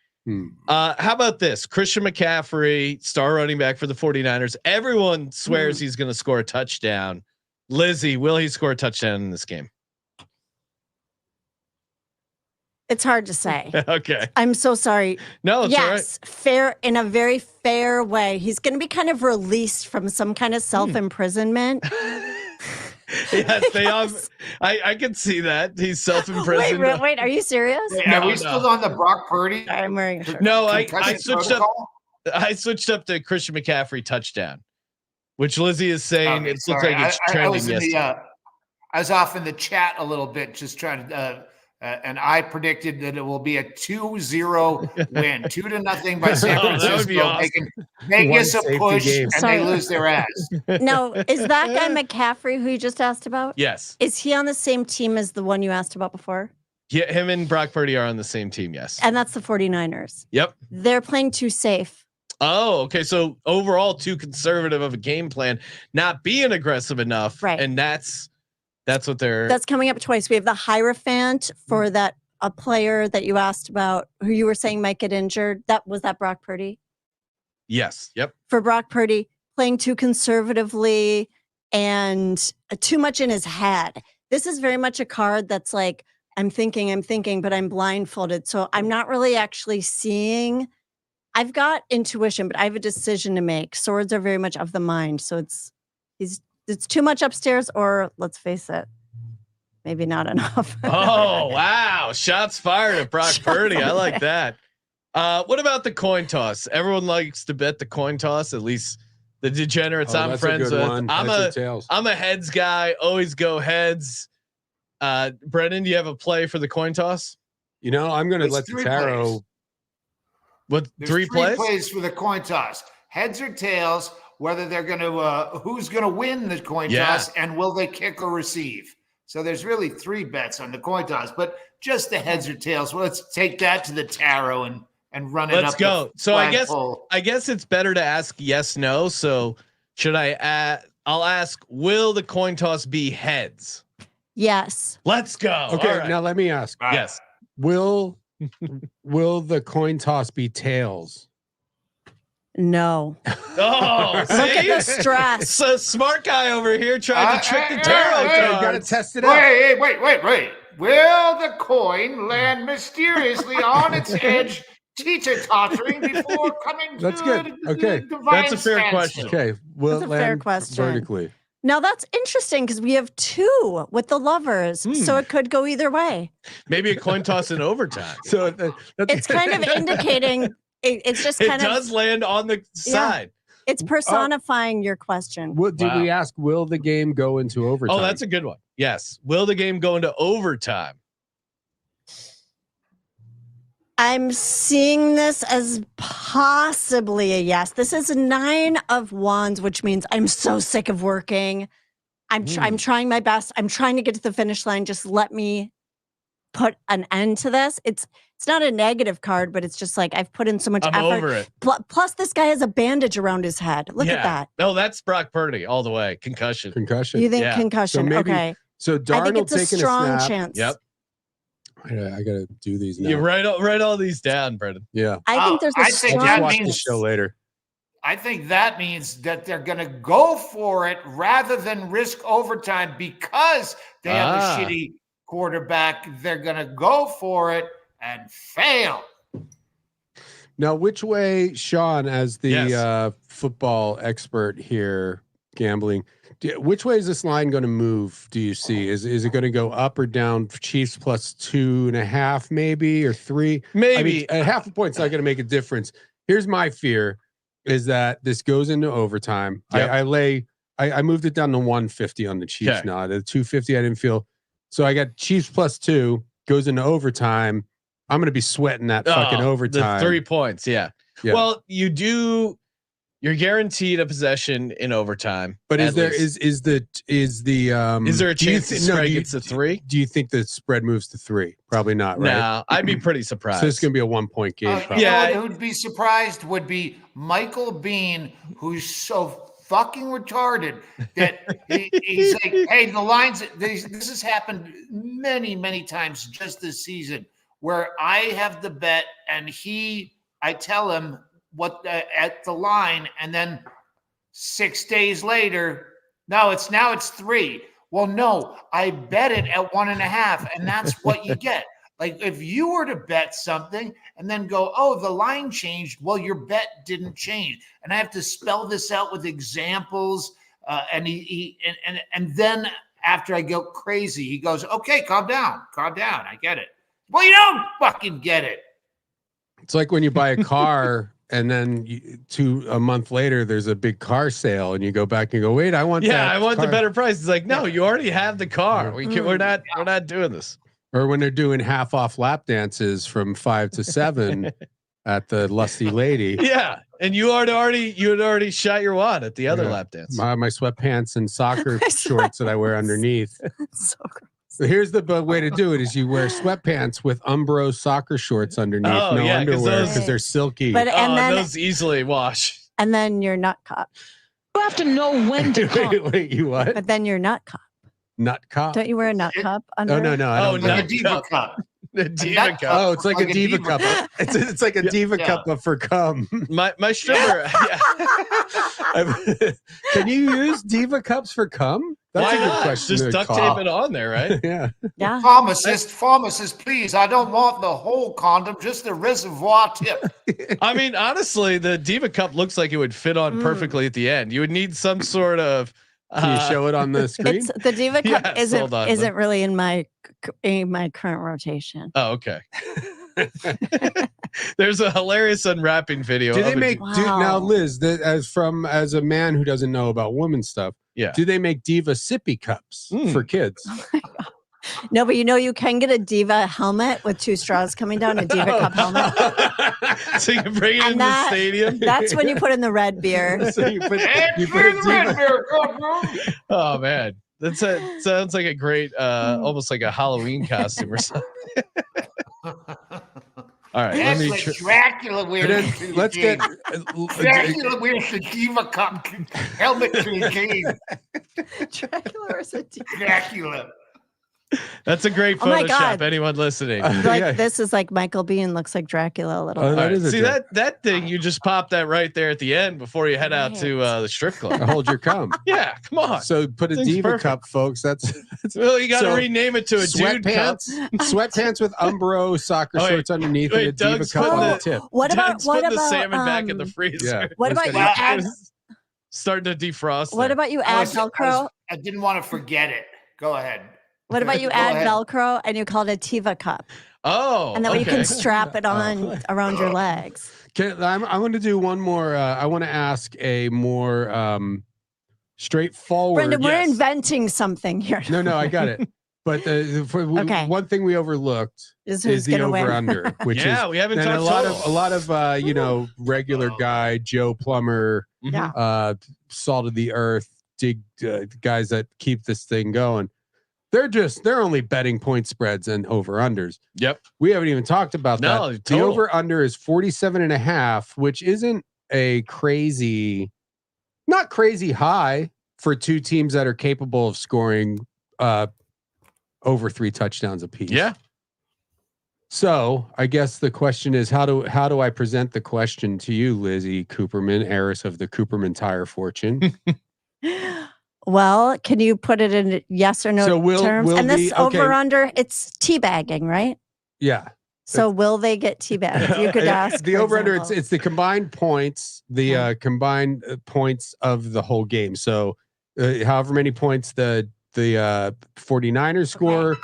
How about this? Christian McCaffrey, star running back for the 49ers. Everyone swears he's going to score a touchdown. Lizzy, will he score a touchdown in this game? It's hard to say. Okay. I'm so sorry. No, it's all right. Yes, fair in a very fair way. He's going to be kind of released from some kind of self-imprisonment. Yes, they all. I can see that he's self-imprisoned. Wait, are you serious? Wait, No, are we no. still on the Brock Purdy? Sorry, I'm wearing a shirt. No, I concussion switched up. protocol? I switched up to Christian McCaffrey touchdown, which Lizzy is saying Okay, it looks like it's I trending. was in Yesterday. I was off in the chat a little bit, just trying to. And I predicted that it will be a 2-0 win, 2-0 by San Oh, that Francisco. would be awesome. Making Vegas a One safety push, game. and Sorry. they lose their ass. No, is that guy McCaffrey who you just asked about? Yes. Is he on the same team as the one you asked about before? Yeah, him and Brock Purdy are on the same team. Yes. And that's the 49ers. Yep. They're playing too safe. Oh, okay. So overall, too conservative of a game plan, not being aggressive enough, Right. And that's what they're. That's coming up twice. We have the Hierophant for that a player that you asked about who you were saying might get injured. That Brock Purdy. Yes. Yep. For Brock Purdy, playing too conservatively and too much in his head. This is very much a card that's like, I'm thinking, but I'm blindfolded. So I'm not really actually seeing. I've got intuition, but I have a decision to make. Swords are very much of the mind. So it's too much upstairs, or let's face it, maybe not enough. Oh, wow. Shots fired at Brock Purdy. I like that. What about the coin toss? Everyone likes to bet the coin toss, at least the degenerates I'm friends with. I'm a heads guy. Always go heads. Brendon, do you have a play for the coin toss? I'm going to There's let the 3 tarot. plays. What There's three plays? plays for the coin toss: heads or tails. Whether they're going to, who's going to win the coin toss, and will they kick or receive? So there's really 3 bets on the coin toss, but just the heads or tails. Well, let's take that to the tarot and run it up. Let's go. the So flagpole. I guess it's better to ask yes, no. So should I I'll ask, will the coin toss be heads? Yes. Let's go. Okay, All right. now let me ask. All right. Yes. Will the coin toss be tails? No. Oh, Look at the see? stress. So smart guy over here trying to trick the tarot Got to cards. test it out. Wait. Will the coin land mysteriously on its edge, teeter-tottering before coming That's to good. a Okay. divine That's a fair standstill? question. Okay. Will That's it a fair land question. vertically? Now that's interesting because we have 2 with the lovers, so it could go either way. Maybe a coin toss in overtime. So It's kind of indicating it's just It kind of does land on the side. it's personifying your question. Did we ask, will the game go into overtime? Oh, that's a good one. Yes. Will the game go into overtime? I'm seeing this as possibly a yes. This is 9 of wands, which means I'm so sick of working. I'm trying my best. I'm trying to get to the finish line. Just let me put an end to this. It's not a negative card, but it's just like I've put in so much I'm effort. over it. Plus, this guy has a bandage around his head. Look at that. No, that's Brock Purdy all the way. Concussion. You think Yeah. concussion? So maybe- Okay. So I think Darnold it's a taking strong a snap. chance. Yep. I got to do these now. You write all these down, Brendon. Yeah. I think there's a I think I'll strong just that watch means- the show later. I think that means that they're going to go for it rather than risk overtime because they have a shitty quarterback. They're going to go for it and fail. Now, which way, Sean, as the Yes. football expert here, gambling, which way is this line going to move? Do you see? Is it going to go up or down? Chiefs plus 2.5, maybe, or 3? Maybe. I mean, a half a point's not going to make a difference. Here's my fear: is that this goes into overtime. Yep. I moved it down to 150 on the Chiefs Okay. now. The 250 I didn't feel. So I got Chiefs plus 2 goes into overtime. I'm going to be sweating that fucking overtime. The 3 points. Yeah. Yeah. Well, you're guaranteed a possession in overtime. But is at there least. is the Is there a do you chance the thi- no, spread do you- gets to 3? Do you think the spread moves to 3? Probably not, right? No, I'd be pretty surprised. So it's going to be a 1-point game. Probably. Yeah. You know who'd be surprised would be Michael Bean, who's so fucking retarded that he's like, hey, the lines, this has happened many, many times just this season where I have the bet and I tell him what at the line, and then 6 days later, now it's 3. Well, no, I bet it at 1.5, and that's what you get. Like if you were to bet something and then go, oh, the line changed. Well, your bet didn't change, and I have to spell this out with examples. And then after I go crazy, he goes, okay, calm down. I get it. Well, you don't fucking get it. It's like when you buy a car and then a month later there's a big car sale and you go back and go, wait, I want that I want the car. better price. It's like, no, you already have the car. We're not doing this. Or when they're doing half off lap dances from 5 to 7 at the Lusty Lady. Yeah, and you had already shot your wad at the other lap dance. My sweatpants and soccer shorts that I wear underneath. So gross. So here's the way to do it: is you wear sweatpants with Umbro soccer shorts underneath, Oh, no yeah, 'cause underwear those- because they're silky. But and then those easily wash. and then you're nut cop. You have to know when to cop. wait, you what? But then you're nut cop. Nut cop? Don't you wear a nut cup under? Oh no, I Oh, don't. no. Like a diva cup. The diva that- cup. Oh, it's like a diva diva cup. cup. It's like a diva Yeah. cup, but for cum. My stripper. Can you use diva cups for cum? That's Why a good not? question. Just to duct call. tape it on there, right? Yeah. Yeah. Pharmacist, please. I don't want the whole condom, just the reservoir tip. I mean, honestly, the diva cup looks like it would fit on perfectly at the end. You would need some sort of. Can you show it on the screen? It's the diva cup Yes, hold on. isn't really in my current rotation. Oh, okay. There's a hilarious unwrapping video. Do they of a- make now, Liz? As a man who doesn't know about woman stuff, Yeah. do they make diva sippy cups for kids? No, but you can get a diva helmet with 2 straws coming down, a diva cup helmet. So you can bring it And in that- the stadium. That's when you put in the red beer. So you put a diva. Oh man, sounds like a great, almost like a Halloween costume or something. All right, let That's me. like Dracula wears Then to the let's game. get. Dracula wears the diva cup helmet to the game. Dracula or a diva? Dracula. That's a great Oh my Photoshop. God. Anyone listening? Yeah. This is like Michael Biehn looks like Dracula a little Oh, bit. that All right. is a See joke. that thing, you just pop that right there at the end before you head out to Right. the strip club. Hold your cum. Yeah, come on. So put a Thing's diva perfect. cup, folks. That's Well, you got to So, rename it to a dude cup. sweatpants with Umbro soccer Oh, wait. shorts underneath Wait, and a diva Doug's cup putting on the the- tip. What about Doug's putting the about salmon back in the freezer. Yeah. what about you Well, add Starting to defrost. what there. about you add Velcro? I didn't want to forget it. Go ahead. What about you Go add ahead. Velcro and you call it a Tiva cup? Oh, And that way you okay. can strap it on around your legs. I want to do one more. I want to ask a more straightforward. Brendon, we're yes. inventing something here. No, I got it. But Okay. one thing we overlooked Is is who's the gonna win? over under, which Yeah, is we haven't and talked a lot of regular Oh. guy Joe Plumber, Yeah. salt of the earth, guys that keep this thing going. They're only betting point spreads and over unders. Yep. We haven't even talked about No, that. total. The over under is 47.5, which isn't a not crazy high for two teams that are capable of scoring over 3 touchdowns apiece. Yeah. So I guess the question is, how do I present the question to you, Lizzy Cooperman, heiress of the Cooperman tire fortune? Well, can you put it in yes or no So terms? will And this the- okay. over under, it's teabagging, right? Yeah. So will they get teabagged? You could ask the for over under. example. It's the combined points, the combined points of the whole game. So however many points the 49ers score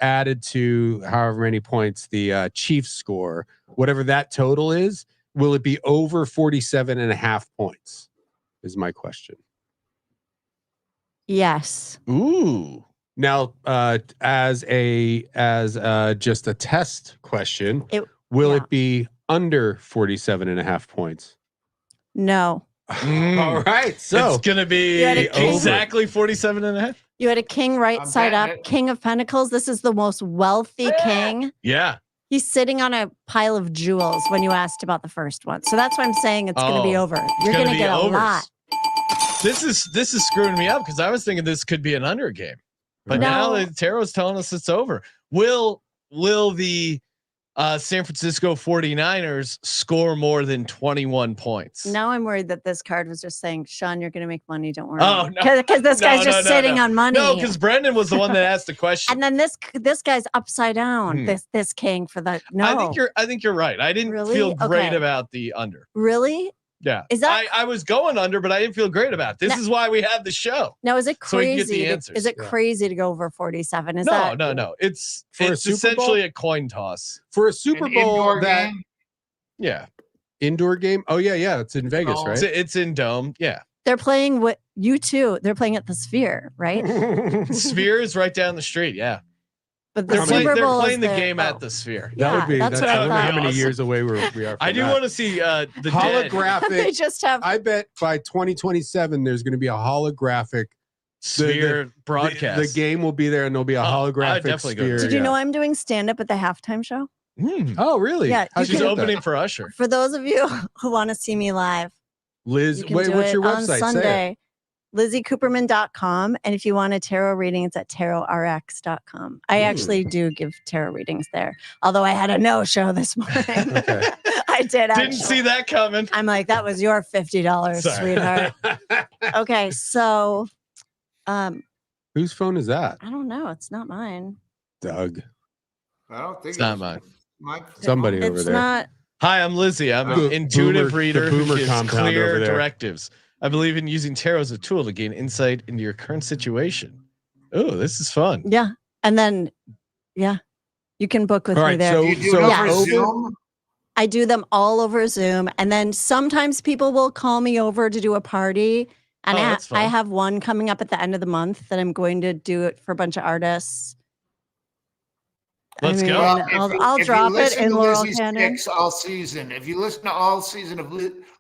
added to however many points the Chiefs score, whatever that total is, will it be over 47.5 points is my question. Yes. Ooh. Now, as just a test question, will yeah. it be under 47.5 points? No. All right. So it's going to be You had a king. exactly 47 and a half. You had a king right I'm side up, betting it. king of pentacles. This is the most wealthy king. Yeah. He's sitting on a pile of jewels when you asked about the first one. So that's why I'm saying it's going to be Oh, over. It's You're gonna going to be get a overs. lot. This is screwing me up because I was thinking this could be an under game, but now No. that Taro's telling us it's over. Will the San Francisco 49ers score more than 21 points? Now I'm worried that this card was just saying, Sean, you're going to make money. Don't worry. Oh, no. Because this guy's just sitting on money. No, because Brendon was the one that asked the question. And then this guy's upside down. This king for the no. I think you're right. I didn't Really? feel great Okay. about the under. Really? Yeah. Is that- I was going under, but I didn't feel great about it. This is why we have the show. Now is it So we can get the crazy? answers. Is it Yeah. crazy to go over 47? Is No, that no. It's For a Super essentially Bowl? a coin toss. for a Super An Bowl indoor that game? Yeah. indoor game. Oh yeah, it's in Vegas, Oh. It's, right? it's in Dome. Yeah. they're playing what you two? They're playing at the Sphere, right? Sphere is right down the street. Yeah. But the They're, Super they're Bowl playing is the there. game Oh. at the Sphere. That would be. Yeah, That's that's what I I wonder how thought. many Awesome. years away we are. From I do that. want to see the dead. They holographic. just have I bet by 2027 there's going to be a holographic Sphere broadcast. The game will be there, and there'll be a Oh, I'd holographic definitely go to sphere. that. Did you yeah. know I'm doing stand up at the halftime show? Oh, really? Yeah, How'd you She's get can- that? opening for Usher. For those of you who want to see me live, Liz, you can wait, do what's it your on website? Say it. Sunday. LizzyCooperman.com. And if you want a tarot reading, it's at tarotrx.com. I actually do give tarot readings there. Although I had a no show this morning. Okay. I did actually. Didn't see that coming. I'm like, that was your $50, Sorry. sweetheart. Okay, so Whose phone is that? I don't know. It's not mine. Doug. I don't think It's not mine. Somebody over It's there. not. Hi, I'm Lizzy. I'm Boomer- an intuitive the reader who boomer gives compound clear over there. directives. I believe in using tarot as a tool to gain insight into your current situation. Oh, this is fun. Yeah. And then, yeah, you can book with All me right, there. so You do so it over Yes. Zoom? I do them all over Zoom. And then sometimes people will call me over to do a party. And Oh, that's fun. I have one coming up at the end of the month that I'm going to do it for a bunch of artists. Let's go. Well, I'll if you drop it listen in to Laurel Lizzy's Canyon. picks all season, if you listen to all season of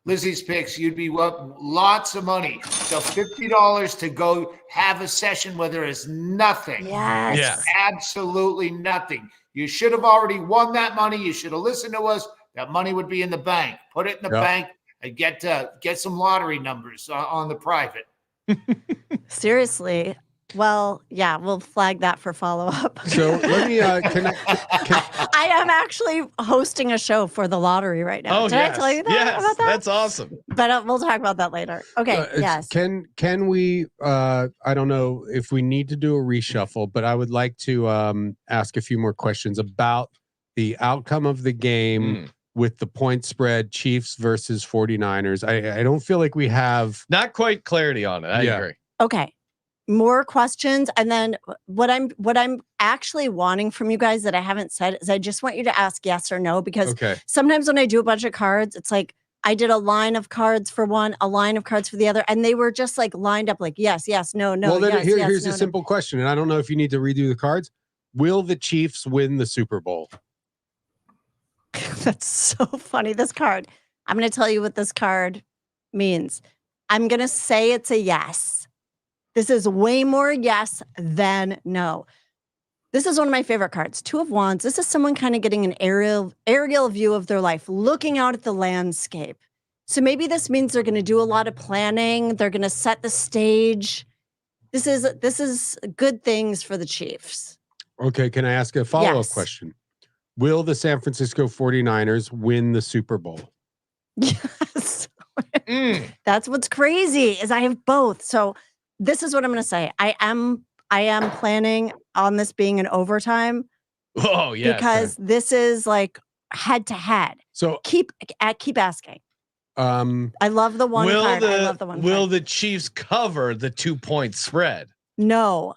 Lizzy's picks, you'd be up lots of money. So $50 to go have a session where there is nothing. Yes. Yeah. Absolutely nothing. You should have already won that money. You should have listened to us. That money would be in the bank. Put it in the Yep. bank and get some lottery numbers on the private. Seriously. Well, yeah, we'll flag that for follow-up. So let me I am actually hosting a show for the lottery right now. Oh, Did I tell you that yes, about that? that's awesome. But we'll talk about that later. Okay, yes. Can we I don't know if we need to do a reshuffle, but I would like to ask a few more questions about the outcome of the game with the point spread, Chiefs versus 49ers. I don't feel like we have not quite clarity on it. I agree. Okay. More questions, and then what I'm actually wanting from you guys that I haven't said is I just want you to ask yes or no, because sometimes when I do a bunch of cards, it's like I did a line of cards for one, a line of cards for the other, and they were just like lined up like yes, no, well, then yes, here's no, a simple question, and I don't know if you need to redo the cards. Will the Chiefs win the Super Bowl? That's so funny. This card. I'm going to tell you what this card means. I'm going to say it's a yes. This is way more yes than no. This is one of my favorite cards. Two of Wands. This is someone kind of getting an aerial view of their life, looking out at the landscape. So maybe this means they're going to do a lot of planning. They're going to set the stage. This is good things for the Chiefs. Okay, can I ask a follow-up question? Will the San Francisco 49ers win the Super Bowl? Yes. That's what's crazy is I have both. So this is what I'm going to say. I am planning on this being an overtime. Oh, yeah. Because this is like head to head. So keep asking. I love the one card. I love the one Will card. the Chiefs cover the 2-point spread? No.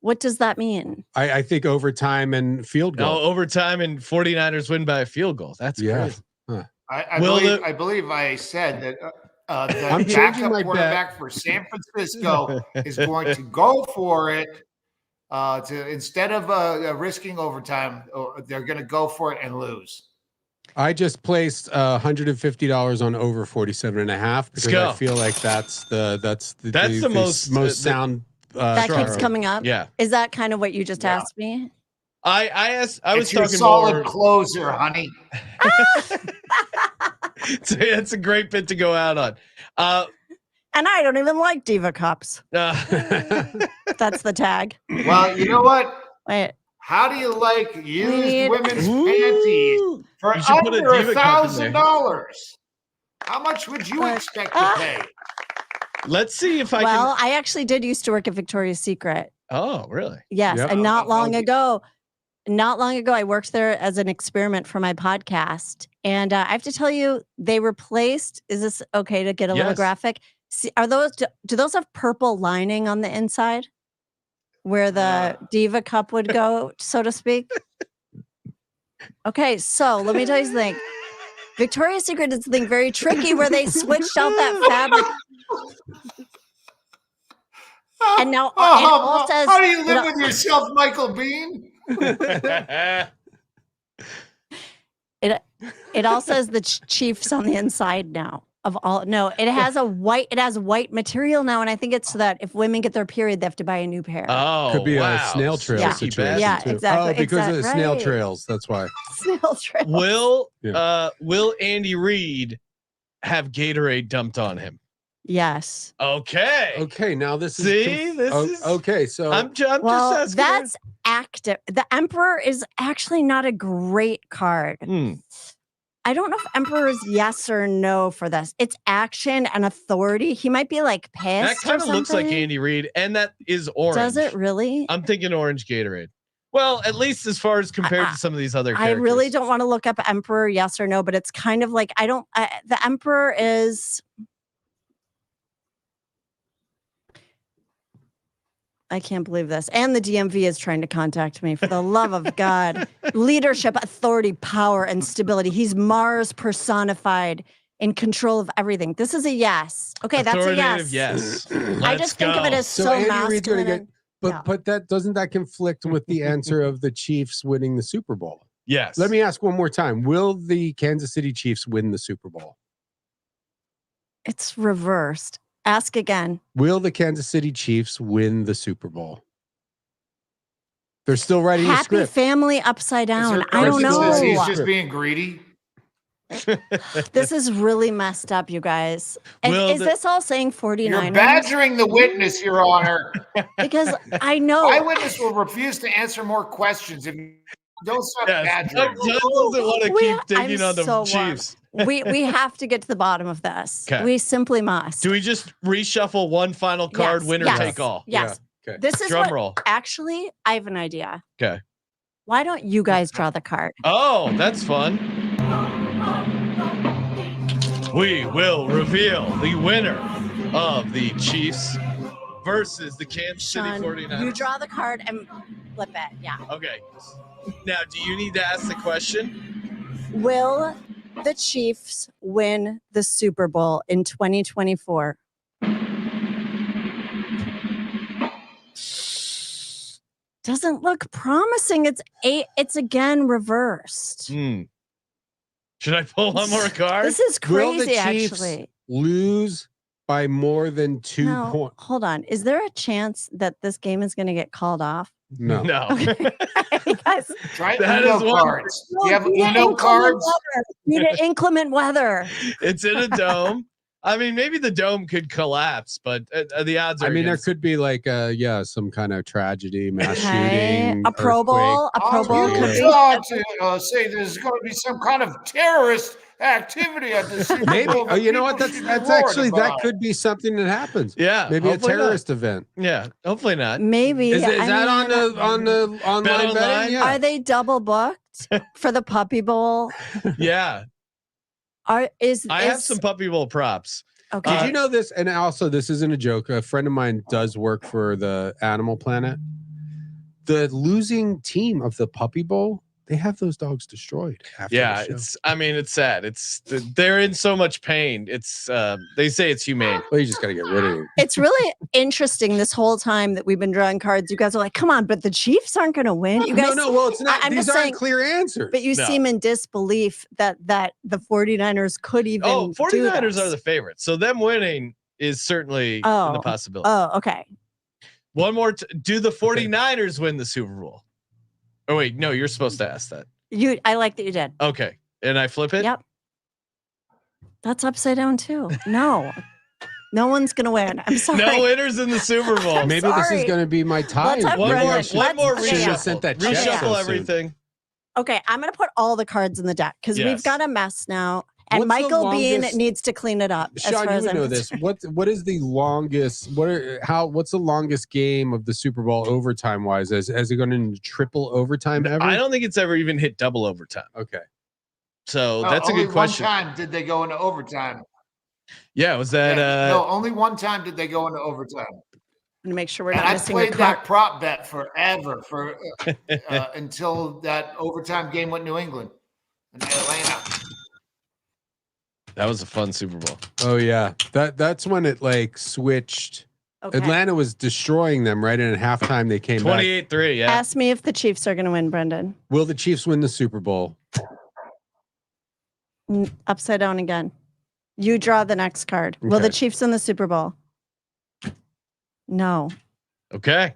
What does that mean? I think overtime and field goal. No, overtime and 49ers win by a field goal. That's crazy. Huh. I believe I said that the backup quarterback for San Francisco is going to go for it. Instead of risking overtime, they're going to go for it and lose. I just placed $150 on over 47.5 because I feel like that's the most sound. That keeps coming up. Yeah. Is that kind of what you just asked me? I was talking solid closer, honey. That's a great bit to go out on. And I don't even like Diva Cups. That's the tag. Well, you know what? Wait. How do you like used women's panties for under $1,000? How much would you expect to pay? Let's see if I can. Well, I actually did used to work at Victoria's Secret. Oh, really? Yes. Yep. And not long ago, I worked there as an experiment for my podcast. And I have to tell you, they replaced, is this okay to get a little graphic? See, do those have purple lining on the inside where the Diva Cup would go, so to speak? Okay. So let me tell you something. Victoria's Secret did something very tricky where they switched out that fabric. And now it all says, how do you live with yourself, Michael Bean? It all says the Chiefs on the inside now of all. No, it has white material now, and I think it's so that if women get their period, they have to buy a new pair. Oh, could be a snail trail situation. Yeah, too. exactly. Oh, because of the snail trails. That's why. Snail trails. Will Andy Reid have Gatorade dumped on him? Yes. Okay. Now this is okay. So I'm just asking. That's active. The Emperor is actually not a great card. I don't know if Emperor is yes or no for this. It's action and authority. He might be like pissed. That kind of looks like Andy Reid, and that is orange. Does it really? I'm thinking orange Gatorade. Well, at least as far as compared to some of these other characters. I really don't want to look up Emperor yes or no, but it's kind of like the Emperor is. I can't believe this. And the DMV is trying to contact me. For the love of God. Leadership, authority, power, and stability. He's Mars personified, in control of everything. This is a yes. Okay, that's a yes. I just think of it as so masculine. But that doesn't that conflict with the answer of the Chiefs winning the Super Bowl? Yes. Let me ask one more time. Will the Kansas City Chiefs win the Super Bowl? It's reversed. Ask again. Will the Kansas City Chiefs win the Super Bowl? They're still writing the script. Happy family upside down. I don't know. He's just being greedy. This is really messed up, you guys. And Will is this all saying 49ers? You're badgering the witness, Your Honor. Because I know. My witness will refuse to answer more questions if you don't stop badgering. Doug doesn't want to keep digging on the so Chiefs. We have to get to the bottom of this. Okay. We simply must. Do we just reshuffle one final card, winner take all? Yes. Yeah. Okay. This is Drum roll. Actually, I have an idea. Okay. Why don't you guys draw the card? Oh, that's fun. We will reveal the winner of the Chiefs versus the Kansas City Sean, 49ers. you draw the card and flip it. Yeah. Okay. Now, do you need to ask the question? Will the Chiefs win the Super Bowl in 2024? Doesn't look promising. It's again reversed. Should I pull one more card? This is Will the crazy, Chiefs actually. lose by more than 2 No, points? hold on. Is there a chance that this game is going to get called off? No. No. Guys, Try That Uno is one. cards. Do you have Uno cards? Need an inclement weather. It's in a dome. I mean, maybe the dome could collapse, but the odds are. I mean, there against- could be like some kind of tragedy, mass Okay. shooting, A Pro Bowl. A Pro Bowl You could be. try to say there's going to be some kind of terrorist activity at the Super Maybe. Bowl. Oh, you know what? People That's should be that's worried actually that about. could be something that happens. Yeah. Maybe a hopefully not. terrorist event. Yeah. Hopefully not. Maybe. Is that I mean, on the online Bet betting? online? Yeah. Are they double booked for the Puppy Bowl? Yeah. I have some Puppy Bowl props. Okay. Did you know this? And also, this isn't a joke. A friend of mine does work for the Animal Planet. The losing team of the Puppy Bowl, they have those dogs destroyed. After Yeah, the show. it's sad. They're in so much pain. They say it's humane. Well, you just got to get rid of them. It's really interesting this whole time that we've been drawing cards. You guys are like, come on, but the Chiefs aren't going to win. You guys, No, well, it's not. I'm These just aren't saying- clear answers. but you No. seem in disbelief that the 49ers could even. Oh, 49ers do this. are the favorites. So them winning is certainly in the possibility. Oh, okay. One more. Do the 49ers win the Super Bowl? Oh, wait. No, you're supposed to ask that. I like that you did. Okay. And I flip it? Yep. That's upside down too. No. No one's gonna win. I'm sorry. No winners in the Super Bowl. Maybe this is sorry. going to be my tie. Let's have One more, Brendon. one more Let's- Should reshuffle. have sent that check so Reshuffle soon. everything. Okay, I'm gonna put all the cards in the deck because Yes. we've got a mess now. And What's the Michael Bean longest- needs to clean it up. as Sean, far you as would I'm know this. concerned. What is the longest? What's the longest game of the Super Bowl overtime wise? Has it gone into triple overtime ever? I don't think it's ever even hit double overtime. Okay. So No, that's a only good question. One time did they go into overtime. Yeah, was that No, only one time did they go into overtime. I'm gonna make sure we're And not I missing a played card. that prop bet forever until that overtime game with New England and Atlanta. that was a fun Super Bowl. Oh yeah, that's when it like switched. Okay. Atlanta was destroying them right, and at halftime they came back. 28-3, yeah. Ask me if the Chiefs are gonna win, Brendon. Will the Chiefs win the Super Bowl? Upside down again. You draw the next card. Will the Okay. Chiefs win the Super Bowl? No. Okay.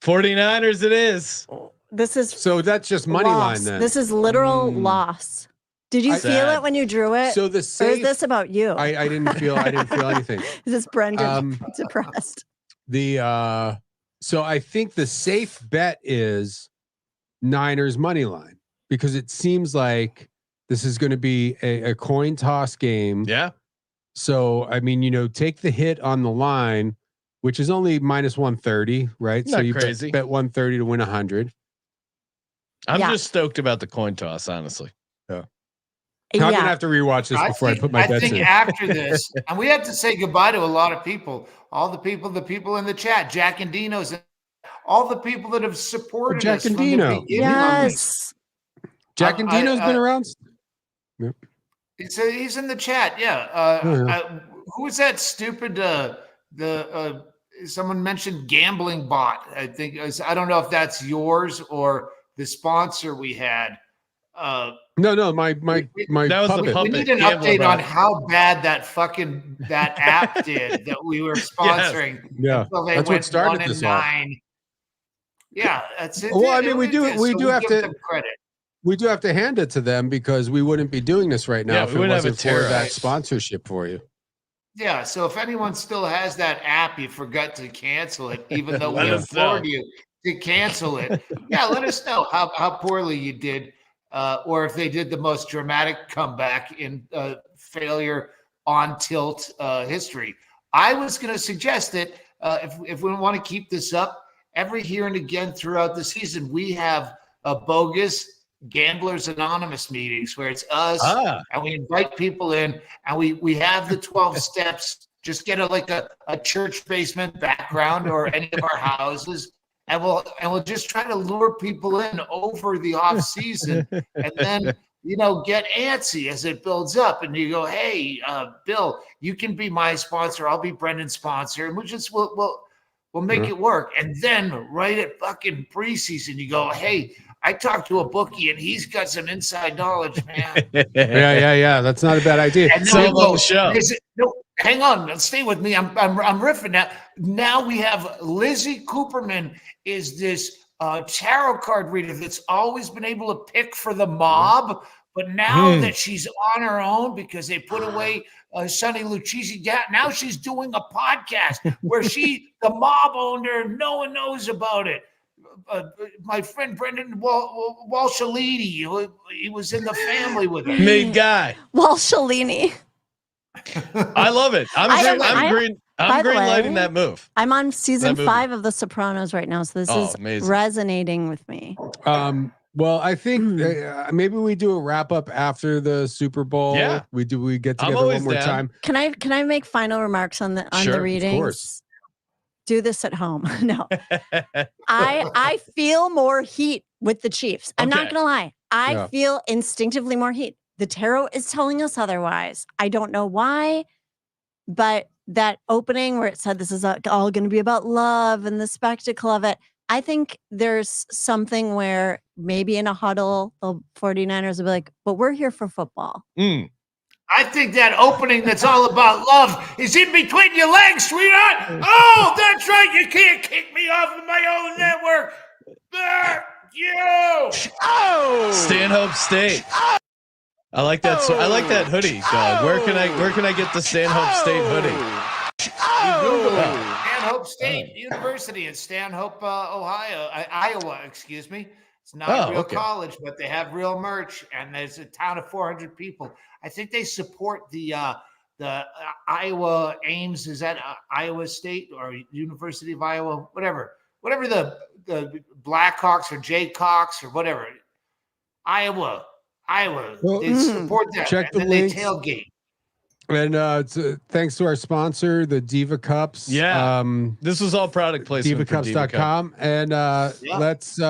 49ers it is. This is So that's just money loss. line then. This is literal loss. Did you I- feel Sad. it when you drew it? so the or is safe. this about you? I didn't feel anything. Is this Brendon Um, depressed? So I think the safe bet is Niners money line because it seems like this is going to be a coin toss game. Yeah. So I mean, take the hit on the line, which is only minus 130, right? So Not you crazy. bet 130 to win 100. I'm Yeah. just stoked about the coin toss, honestly. I'm gonna Yeah. have to rewatch this before I put my bets think in. after this, and we have to say goodbye to a lot of people. All the people in the chat, Jack and Dino's, all the people that have supported Jack us and from the Dino. beginning on this. Yes. Jack and Dino's been around. He's in the chat. Yeah. Oh, yeah. Who was that stupid? Someone mentioned gambling bot. I think I don't know if that's yours or the sponsor we had. No, my That was the puppet. We puppet need an gambling update on bot. how bad that app did that we were sponsoring. Yeah, Until they that's went what started 1-9. this all. Yeah, that's it. Well, I mean, we do have give to- them credit. we do have to hand it to them because we wouldn't be doing this right now Yeah, if we it wouldn't have wasn't a for terror. that sponsorship for you. Yeah, so if anyone still has that app, you forgot to cancel it, even though we Let us know. implored you to cancel it. Yeah, let us know how poorly you did, or if they did the most dramatic comeback in failure on tilt history. I was going to suggest that if we want to keep this up, every here and again throughout the season, we have a bogus Gamblers Anonymous meetings where it's us and we invite people in and we have the 12 steps. Just get a church basement background or any of our houses, and we'll just try to lure people in over the off season, and then get antsy as it builds up, and you go, hey, Bill, you can be my sponsor, I'll be Brendon's sponsor, and we'll make it work. And then right at fucking preseason, you go, hey, I talked to a bookie and he's got some inside knowledge, man. Yeah. That's not a bad idea. And So on the show. No, hang on, stay with me. I'm riffing now. Now we have Lizzy Cooperman is this tarot card reader that's always been able to pick for the mob, but now that she's on her own because they put away Sonny Lucchese, now she's doing a podcast where the mob owned her. No one knows about it. My friend Brendon Walsh, he was in the family with her. Mid guy. Walshalini. I love it. I'm green lighting that move. I'm on season 5 of The Sopranos right now, so this is amazing. resonating with me. Well, I think maybe we do a wrap up after the Super Bowl. Yeah. We get together one more time. Can I make final remarks on the readings? Of course. Do this at home. No. I feel more heat with the Chiefs. I'm not gonna lie. I feel instinctively more heat. The tarot is telling us otherwise. I don't know why, but that opening where it said this is all going to be about love and the spectacle of it, I think there's something where maybe in a huddle, the 49ers will be like, but we're here for football. I think that opening that's all about love is in between your legs, sweetheart. Oh, that's right. You can't kick me off of my own network. Stanhope State. I like that. I like that hoodie, dog. Where can I get the Stanhope State hoodie? Google it. Stanhope State University in Stanhope, Iowa. Excuse me. It's not a real college, but they have real merch, and there's a town of 400 people. I think they support the Iowa Ames. Is that Iowa State or University of Iowa? Whatever the Blackhawks or Jayhawks or whatever. Iowa. They support that. Check and the then links. They tailgate. And thanks to our sponsor, the Diva Cups. Yeah. This was all product placement. DivaCups.com. And let's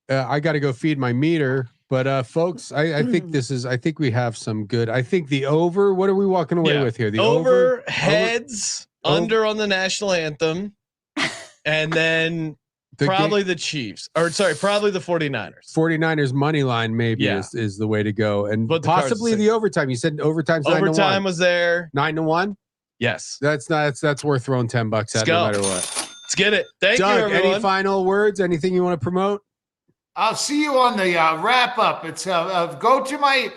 I got to go feed my meter. But folks, I think we have some good. I think the over. What are we walking away with here? The over heads, under on the national anthem, and then probably the Chiefs. Probably the 49ers. 49ers money line maybe is the way to go, and possibly the overtime. You said overtime's 9-1. Overtime was there. 9-1. Yes, that's worth throwing $10 at no matter what. Let's get it. Thank Doug, you, everyone. any final words? Anything you want to promote? I'll see you on the wrap up. It's go to my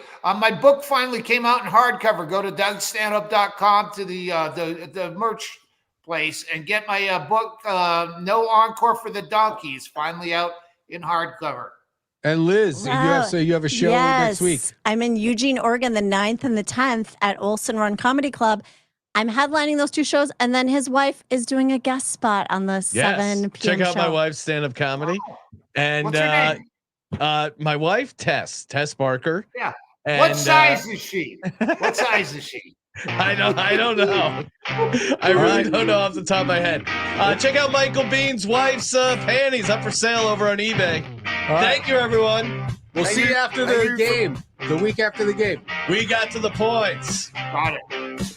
book finally came out in hardcover. Go to DougStanhope.com to the merch place and get my book. No Encore for the Donkeys finally out in hardcover. And Liz, you have a show next week. I'm in Eugene, Oregon, the 9th and the 10th at Olson Run Comedy Club. I'm headlining those two shows, and then his wife is doing a guest spot on the 7 p.m. Check out show. my wife's stand-up comedy. And what's her name? My wife, Tess Barker. Yeah. And, what size is she? What size is she? I don't know. I really don't know off the top of my head. Check out Michael Bean's wife's panties up for sale over on eBay. Thank you, everyone. We'll see you after the game. The week after the game. We got to the points. Got it.